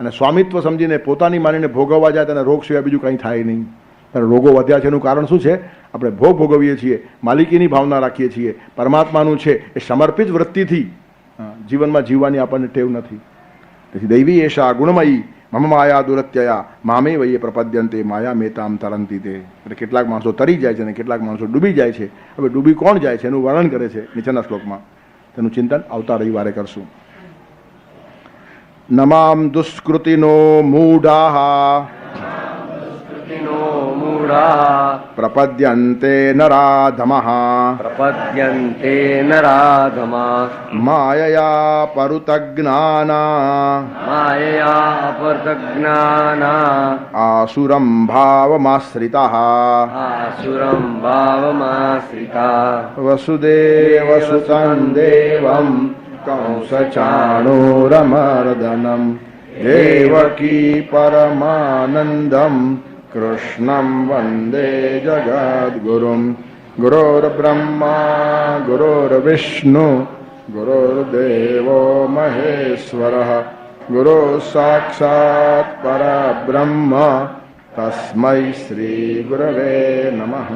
અને સ્વામિત્વ સમજીને પોતાની માનીને ભોગવવા જાય તેને રોગ સિવાય બીજું કંઈ થાય નહીં. રોગો વધ્યા છે એનું કારણ શું છે? આપણે ભોગ ભોગવીએ છીએ, માલિકીની ભાવના રાખીએ છીએ. પરમાત્માનું છે એ સમર્પિત વૃત્તિથી જીવનમાં જીવવાની આપણને ટેવ નથી. તેથી દૈવી એશા ગુણમયી મમ માયા દુરત્યયા મામે વયે પ્રપદ્યંતે માયા મેતામ તરંતી તે. એટલે કેટલાક માણસો તરી જાય છે અને કેટલાક માણસો ડૂબી જાય છે. હવે ડૂબી કોણ જાય છે એનું વર્ણન કરે છે નીચેના શ્લોકમાં. તેનું ચિંતન આવતા રવિવારે કરશું. નમામ દુષ્કૃતિનો મૂઢાઃ પ્રપદ્યન્તે નરાધમઃ પ્રપદ્યન્તે નરાધમા માયયા પરુતજ્ઞાના માયયા અપરતજ્ઞાના આસુરં ભાવમાશ્રિતઃ આસુરં ભાવમાશ્રિતા વસુદેવસુતં દેવં કંસચાણૂરમર્દનમ દેવકી પરમાનંદમ કૃષ્ણં વંદે જગદ્ગુરું. ગુરોર્બ્રહ્મા ગુરોર્વિષ્ણુ ગુરોર્દેવો મહેશ્વરઃ ગુરુ સાક્ષાત પરબ્રહ્મ તસ્મૈ શ્રી ગુરવે નમઃ.